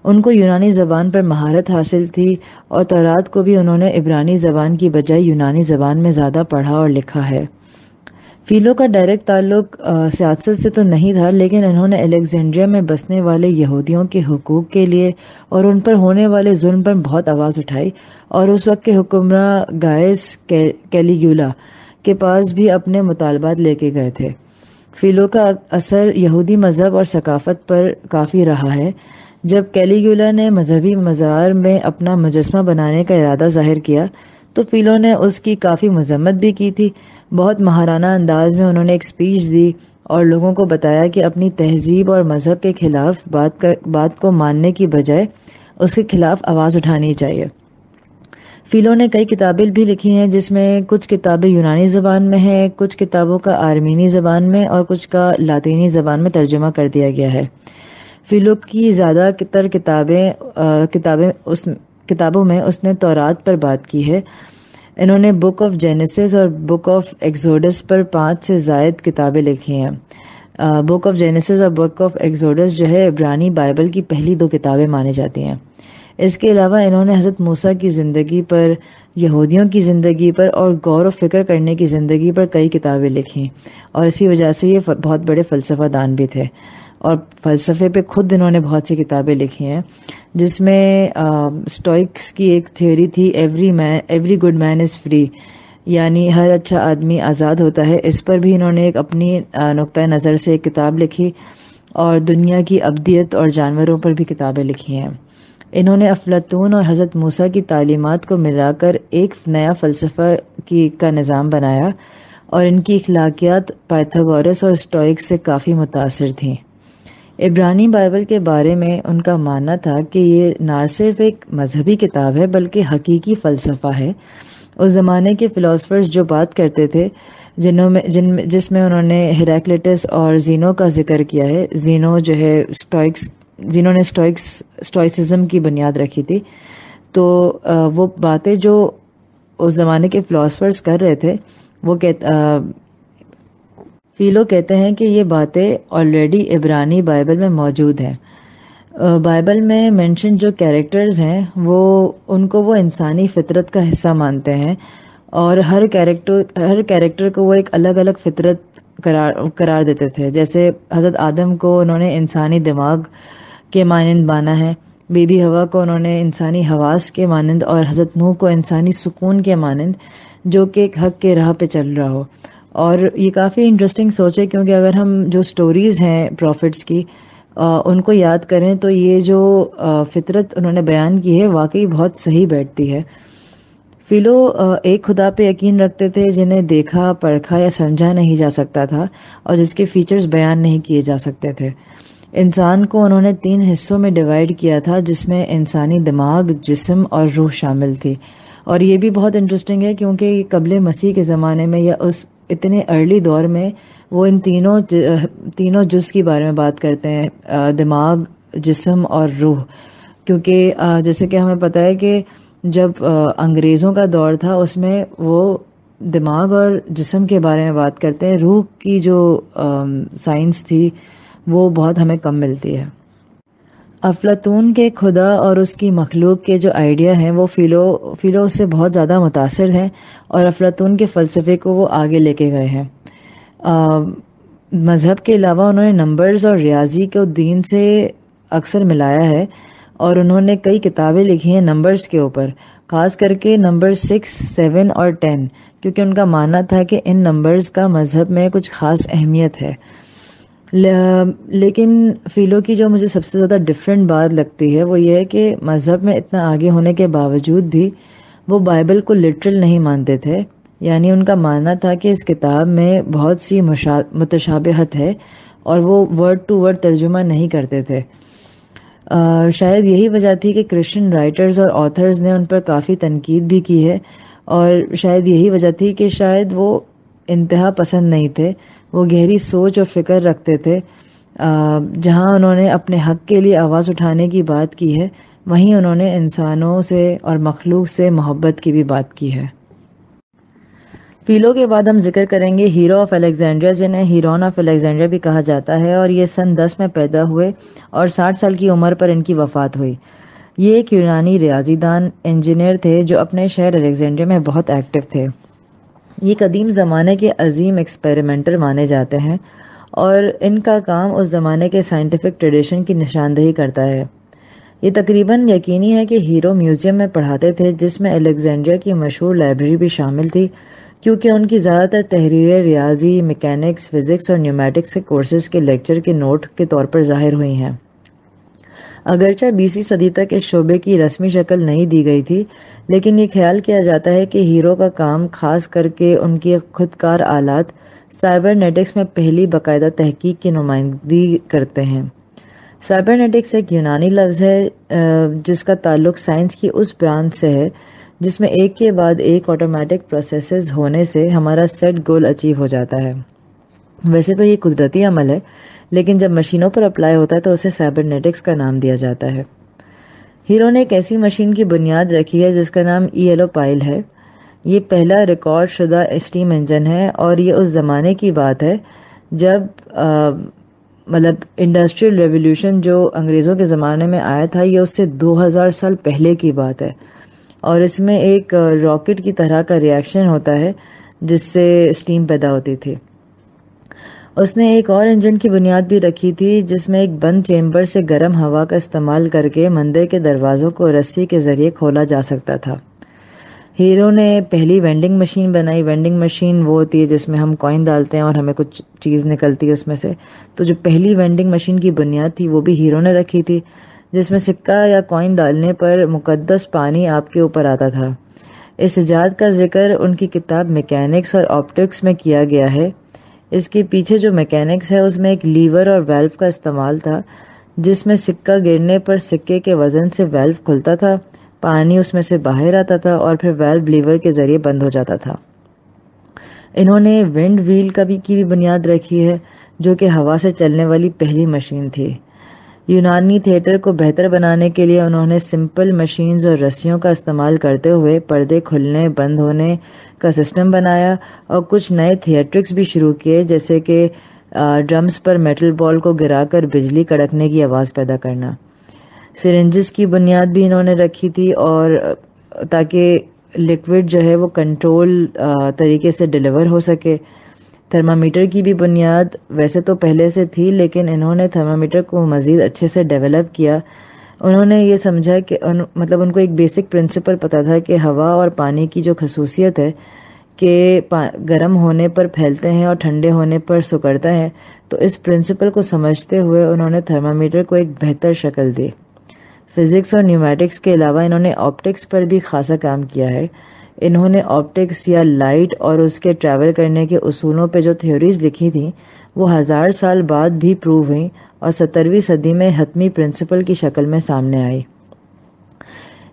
ان کو یونانی زبان پر مہارت حاصل تھی، اور تورات کو بھی انہوں نے عبرانی زبان کی بجائے یونانی زبان میں زیادہ پڑھا اور لکھا ہے۔ فیلو کا ڈائریکٹ تعلق سیاست سے تو نہیں تھا، لیکن انہوں نے الیگزینڈریا میں بسنے والے یہودیوں کے حقوق کے لیے اور ان پر ہونے والے ظلم پر بہت آواز اٹھائی، اور اس وقت کے حکمراں گائس کیلیگولا کے پاس بھی اپنے مطالبات لے کے گئے تھے۔ فیلو کا اثر یہودی مذہب اور ثقافت پر کافی رہا ہے، جب کیلیگولا نے مذہبی مزار میں اپنا مجسمہ بنانے کا ارادہ ظاہر کیا تو فیلو نے اس کی کافی مذمت بھی کی تھی. بہت ماہرانہ انداز میں انہوں نے ایک اسپیچ دی اور لوگوں کو بتایا کہ اپنی تہذیب اور مذہب کے خلاف بات کو ماننے کی بجائے اس کے خلاف آواز اٹھانی چاہیے. فیلو نے کئی کتابیں بھی لکھی ہیں جس میں کچھ کتابیں یونانی زبان میں ہیں، کچھ کتابوں کا آرمینی زبان میں اور کچھ کا لاطینی زبان میں ترجمہ کر دیا گیا ہے. فیلو کی زیادہ تر کتابوں میں اس نے تورات پر بات کی ہے. انہوں نے بک آف جینیسس اور بک آف ایکزوڈس پر 5 سے زائد کتابیں لکھی ہیں. بک آف جینیسس اور بک آف ایکزوڈس جو ہے عبرانی بائبل کی پہلی 2 کتابیں مانی جاتی ہیں. اس کے علاوہ انہوں نے حضرت موسیٰ کی زندگی پر، یہودیوں کی زندگی پر اور غور و فکر کرنے کی زندگی پر کئی کتابیں لکھی اور اسی وجہ سے یہ بہت بڑے فلسفہ دان بھی تھے. اور فلسفے پہ خود انہوں نے بہت سی کتابیں لکھی ہیں جس میں اسٹوئکس کی ایک تھیوری تھی، every good man is free, یعنی ہر اچھا آدمی آزاد ہوتا ہے. اس پر بھی انہوں نے ایک اپنی نقطۂ نظر سے ایک کتاب لکھی اور دنیا کی ابدیت اور جانوروں پر بھی کتابیں لکھی ہیں. انہوں نے افلاطون اور حضرت موسیٰ کی تعلیمات کو ملا کر ایک نیا فلسفہ کا نظام بنایا اور ان کی اخلاقیات پائتھاگورس اور اسٹوئکس سے کافی متاثر تھیں. عبرانی بائبل کے بارے میں ان کا ماننا تھا کہ یہ نہ صرف ایک مذہبی کتاب ہے بلکہ حقیقی فلسفہ ہے. اس زمانے کے فلاسفرز جو بات کرتے تھے جس میں انہوں نے ہیراکلیٹس اور زینو کا ذکر کیا ہے. زینو جو ہے زینو نے اسٹوئسزم کی بنیاد رکھی تھی. تو وہ باتیں جو اس زمانے کے فلاسفرز کر رہے تھے وہ فیلو کہتے ہیں کہ یہ باتیں آلریڈی عبرانی بائبل میں موجود ہیں. بائبل میں مینشن جو کیریکٹرز ہیں ان کو وہ انسانی فطرت کا حصہ مانتے ہیں اور ہر کیریکٹر کو وہ ایک الگ الگ فطرت قرار دیتے تھے. جیسے حضرت آدم کو انہوں نے انسانی دماغ کے مانند مانا ہے، بی بی ہوا کو انہوں نے انسانی حواس کے مانند اور حضرت نوح کو انسانی سکون کے مانند جو کہ ایک حق کے راہ پہ چل رہا ہو. اور یہ کافی انٹرسٹنگ سوچ ہے کیونکہ اگر ہم جو سٹوریز ہیں پروفٹس کی ان کو یاد کریں تو یہ جو فطرت انہوں نے بیان کی ہے واقعی بہت صحیح بیٹھتی ہے. فیلو ایک خدا پہ یقین رکھتے تھے جنہیں دیکھا، پرکھا یا سمجھا نہیں جا سکتا تھا اور جس کے فیچرز بیان نہیں کیے جا سکتے تھے. انسان کو انہوں نے 3 حصوں میں ڈیوائیڈ کیا تھا جس میں انسانی دماغ، جسم اور روح شامل تھی. اور یہ بھی بہت انٹرسٹنگ ہے کیونکہ قبل مسیح کے زمانے میں یا اس اتنے ارلی دور میں وہ ان تینوں جز کے بارے میں بات کرتے ہیں، دماغ، جسم اور روح. کیونکہ جیسے کہ ہمیں پتہ ہے کہ جب انگریزوں کا دور تھا اس میں وہ دماغ اور جسم کے بارے میں بات کرتے ہیں. روح کی جو سائنس تھی وہ بہت ہمیں کم ملتی ہے. افلاطون کے خدا اور اس کی مخلوق کے جو آئیڈیا ہیں وہ فیلو سے بہت زیادہ متاثر ہیں اور افلاطون کے فلسفے کو وہ آگے لے کے گئے ہیں. مذہب کے علاوہ انہوں نے نمبرز اور ریاضی کو دین سے اکثر ملایا ہے اور انہوں نے کئی کتابیں لکھی ہیں نمبرز کے اوپر، خاص کر کے نمبر 6، 7 اور 10، کیونکہ ان کا ماننا تھا کہ ان نمبرز کا مذہب میں کچھ خاص اہمیت ہے. لیکن فیلو کی جو مجھے سب سے زیادہ ڈفرینٹ بات لگتی ہے وہ یہ ہے کہ مذہب میں اتنا آگے ہونے کے باوجود بھی وہ بائبل کو لٹرل نہیں مانتے تھے. یعنی ان کا ماننا تھا کہ اس کتاب میں بہت سی متشابہت ہے اور وہ ورڈ ٹو ورڈ ترجمہ نہیں کرتے تھے. شاید یہی وجہ تھی کہ کرسچن رائٹرز اور آتھرز نے ان پر کافی تنقید بھی کی ہے اور شاید یہی وجہ تھی کہ شاید وہ انتہا پسند نہیں تھے. وہ گہری سوچ اور فکر رکھتے تھے. جہاں انہوں نے اپنے حق کے لیے آواز اٹھانے کی بات کی ہے وہیں انہوں نے انسانوں سے اور مخلوق سے محبت کی بھی بات کی ہے. فیلو کے بعد ہم ذکر کریں گے ہیرو آف الیگزینڈریا، جنہیں ہیرون آف الیگزینڈریا بھی کہا جاتا ہے، اور یہ سن 10 میں پیدا ہوئے اور 60 سال کی عمر پر ان کی وفات ہوئی. یہ ایک یونانی ریاضی دان انجینئر تھے جو اپنے شہر الیگزینڈریا میں بہت ایکٹیو تھے. یہ قدیم زمانے کے عظیم ایکسپیریمنٹر مانے جاتے ہیں اور ان کا کام اس زمانے کے سائنٹیفک ٹریڈیشن کی نشاندہی کرتا ہے. یہ تقریباً یقینی ہے کہ ہیرو میوزیم میں پڑھاتے تھے جس میں الیگزینڈریا کی مشہور لائبریری بھی شامل تھی، کیونکہ ان کی زیادہ تر تحریریں ریاضی، میکینکس، فزکس اور نیومیٹکس کے کورسز کے لیکچر کے نوٹ کے طور پر ظاہر ہوئی ہیں. اگرچہ 20ویں صدی تک اس شعبے کی رسمی شکل نہیں دی گئی تھی، لیکن یہ خیال کیا جاتا ہے کہ ہیرو کا کام، خاص کر کے ان کی خودکار آلات، سائبرنیٹکس میں پہلی باقاعدہ تحقیق کی نمائندگی کرتے ہیں۔ سائبرنیٹکس ایک یونانی لفظ ہے جس کا تعلق سائنس کی اس برانچ سے ہے جس میں ایک کے بعد ایک آٹومیٹک پروسیسز ہونے سے ہمارا سیٹ گول اچیو ہو جاتا ہے۔ ویسے تو یہ قدرتی عمل ہے، لیکن جب مشینوں پر اپلائی ہوتا ہے تو اسے سائبرنیٹکس کا نام دیا جاتا ہے۔ ہیرو نے ایک ایسی مشین کی بنیاد رکھی ہے جس کا نام ایلو پائل ہے۔ یہ پہلا ریکارڈ شدہ اسٹیم انجن ہے اور یہ اس زمانے کی بات ہے جب انڈسٹریل ریولیوشن جو انگریزوں کے زمانے میں آیا تھا، یہ اس سے 2000 سال پہلے کی بات ہے، اور اس میں ایک راکٹ کی طرح کا ریاکشن ہوتا ہے جس سے اسٹیم پیدا ہوتی تھی۔ اس نے ایک اور انجن کی بنیاد بھی رکھی تھی جس میں ایک بند چیمبر سے گرم ہوا کا استعمال کر کے مندر کے دروازوں کو رسی کے ذریعے کھولا جا سکتا تھا۔ ہیرو نے پہلی وینڈنگ مشین بنائی۔ وینڈنگ مشین وہ ہوتی ہے جس میں ہم کوائن ڈالتے ہیں اور ہمیں کچھ چیز نکلتی ہے اس میں سے، تو جو پہلی وینڈنگ مشین کی بنیاد تھی وہ بھی ہیرو نے رکھی تھی، جس میں سکہ یا کوائن ڈالنے پر مقدس پانی آپ کے اوپر آتا تھا۔ اس ایجاد کا ذکر ان کی کتاب میکینکس اور آپٹکس میں کیا گیا ہے۔ اس کے پیچھے جو میکینکس ہے اس میں ایک لیور اور ویلو کا استعمال تھا، جس میں سکہ گرنے پر سکے کے وزن سے ویلو کھلتا تھا، پانی اس میں سے باہر آتا تھا اور پھر ویلو لیور کے ذریعے بند ہو جاتا تھا۔ انہوں نے ونڈ ویل کی بھی بنیاد رکھی ہے جو کہ ہوا سے چلنے والی پہلی مشین تھی۔ یونانی تھیٹر کو بہتر بنانے کے لیے انہوں نے سمپل مشینز اور رسیوں کا استعمال کرتے ہوئے پردے کھلنے بند ہونے کا سسٹم بنایا اور کچھ نئے تھیٹرکس بھی شروع کیے، جیسے کہ ڈرمز پر میٹل بال کو گرا کر بجلی کڑکنے کی آواز پیدا کرنا۔ سرنجز کی بنیاد بھی انہوں نے رکھی تھی، اور تاکہ لیکوڈ جو ہے وہ کنٹرول طریقے سے ڈیلیور ہو سکے۔ تھرمامیٹر کی بھی بنیاد ویسے تو پہلے سے تھی، لیکن انہوں نے تھرمامیٹر کو مزید اچھے سے ڈیولپ کیا۔ انہوں نے یہ سمجھا کہ ان کو ایک بیسک پرنسپل پتا تھا کہ ہوا اور پانی کی جو خصوصیت ہے کہ گرم ہونے پر پھیلتے ہیں اور ٹھنڈے ہونے پر سکڑتا ہے، تو اس پرنسپل کو سمجھتے ہوئے انہوں نے تھرمامیٹر کو ایک بہتر شکل دی۔ فزکس اور نیومیٹکس کے علاوہ انہوں نے آپٹکس پر بھی خاصا کام کیا ہے۔ انہوں نے آپٹکس یا لائٹ اور اس کے ٹریول کرنے کے اصولوں پہ جو تھیوریز لکھی تھیں وہ 1000 سال بعد بھی پروو ہوئیں اور 17ویں صدی میں حتمی پرنسپل کی شکل میں سامنے آئی۔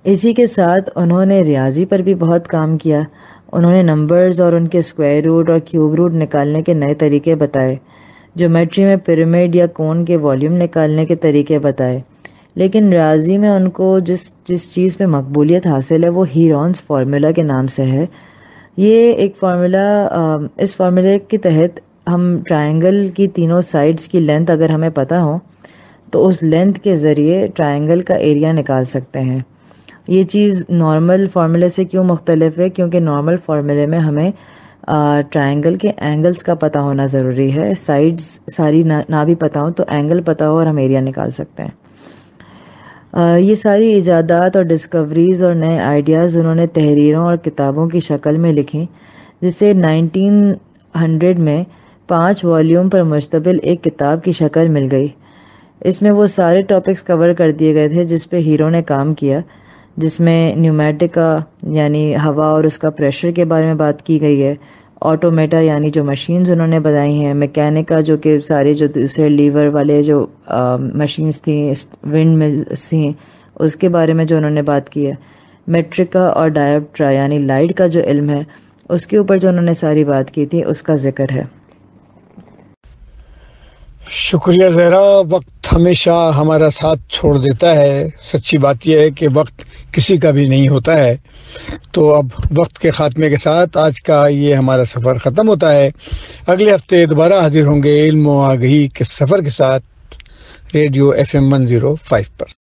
اسی کے ساتھ انہوں نے ریاضی پر بھی بہت کام کیا۔ انہوں نے نمبرز اور ان کے اسکوائر روٹ اور کیوب روٹ نکالنے کے نئے طریقے بتائے۔ جیومیٹری میں پیرامڈ یا کون کے والیوم نکالنے کے طریقے بتائے۔ لیکن ریاضی میں ان کو جس چیز پہ مقبولیت حاصل ہے وہ ہیرونز فارمولا کے نام سے ہے۔ یہ ایک فارمولا، اس فارمولے کے تحت ہم ٹرائنگل کی تینوں سائڈز کی لینتھ اگر ہمیں پتہ ہو تو اس لینتھ کے ذریعے ٹرائنگل کا ایریا نکال سکتے ہیں۔ یہ چیز نارمل فارمولے سے کیوں مختلف ہے؟ کیونکہ نارمل فارمولے میں ہمیں ٹرائنگل کے اینگلز کا پتہ ہونا ضروری ہے، سائڈز ساری نہ بھی پتہ ہو تو اینگل پتہ ہو اور ہم ایریا نکال سکتے ہیں۔ یہ ساری ایجادات اور ڈسکوریز اور نئے آئیڈیاز انہوں نے تحریروں اور کتابوں کی شکل میں لکھی، جس سے 1900 میں 5 والیوم پر مشتمل ایک کتاب کی شکل مل گئی۔ اس میں وہ سارے ٹاپکس کور کر دیے گئے تھے جس پہ ہیرو نے کام کیا، جس میں نیومیٹکا یعنی ہوا اور اس کا پریشر کے بارے میں بات کی گئی ہے، آٹومیٹا یعنی جو مشینز انہوں نے بنائی ہیں، میکینکا جو کہ سارے جو دوسرے لیور والے جو مشینز تھیں، ونڈ ملز تھیں، اس کے بارے میں جو انہوں نے بات کی ہے، میٹرکا اور ڈایپٹرا یعنی لائٹ کا جو علم ہے اس کے اوپر جو انہوں نے ساری بات کی تھی اس کا ذکر ہے۔ شکریہ زہرا، وقت ہمیشہ ہمارا ساتھ چھوڑ دیتا ہے۔ سچی بات یہ ہے کہ وقت کسی کا بھی نہیں ہوتا ہے، تو اب وقت کے خاتمے کے ساتھ آج کا یہ ہمارا سفر ختم ہوتا ہے۔ اگلے ہفتے دوبارہ حاضر ہوں گے علم و آگہی کے سفر کے ساتھ، ریڈیو FM 105 پر۔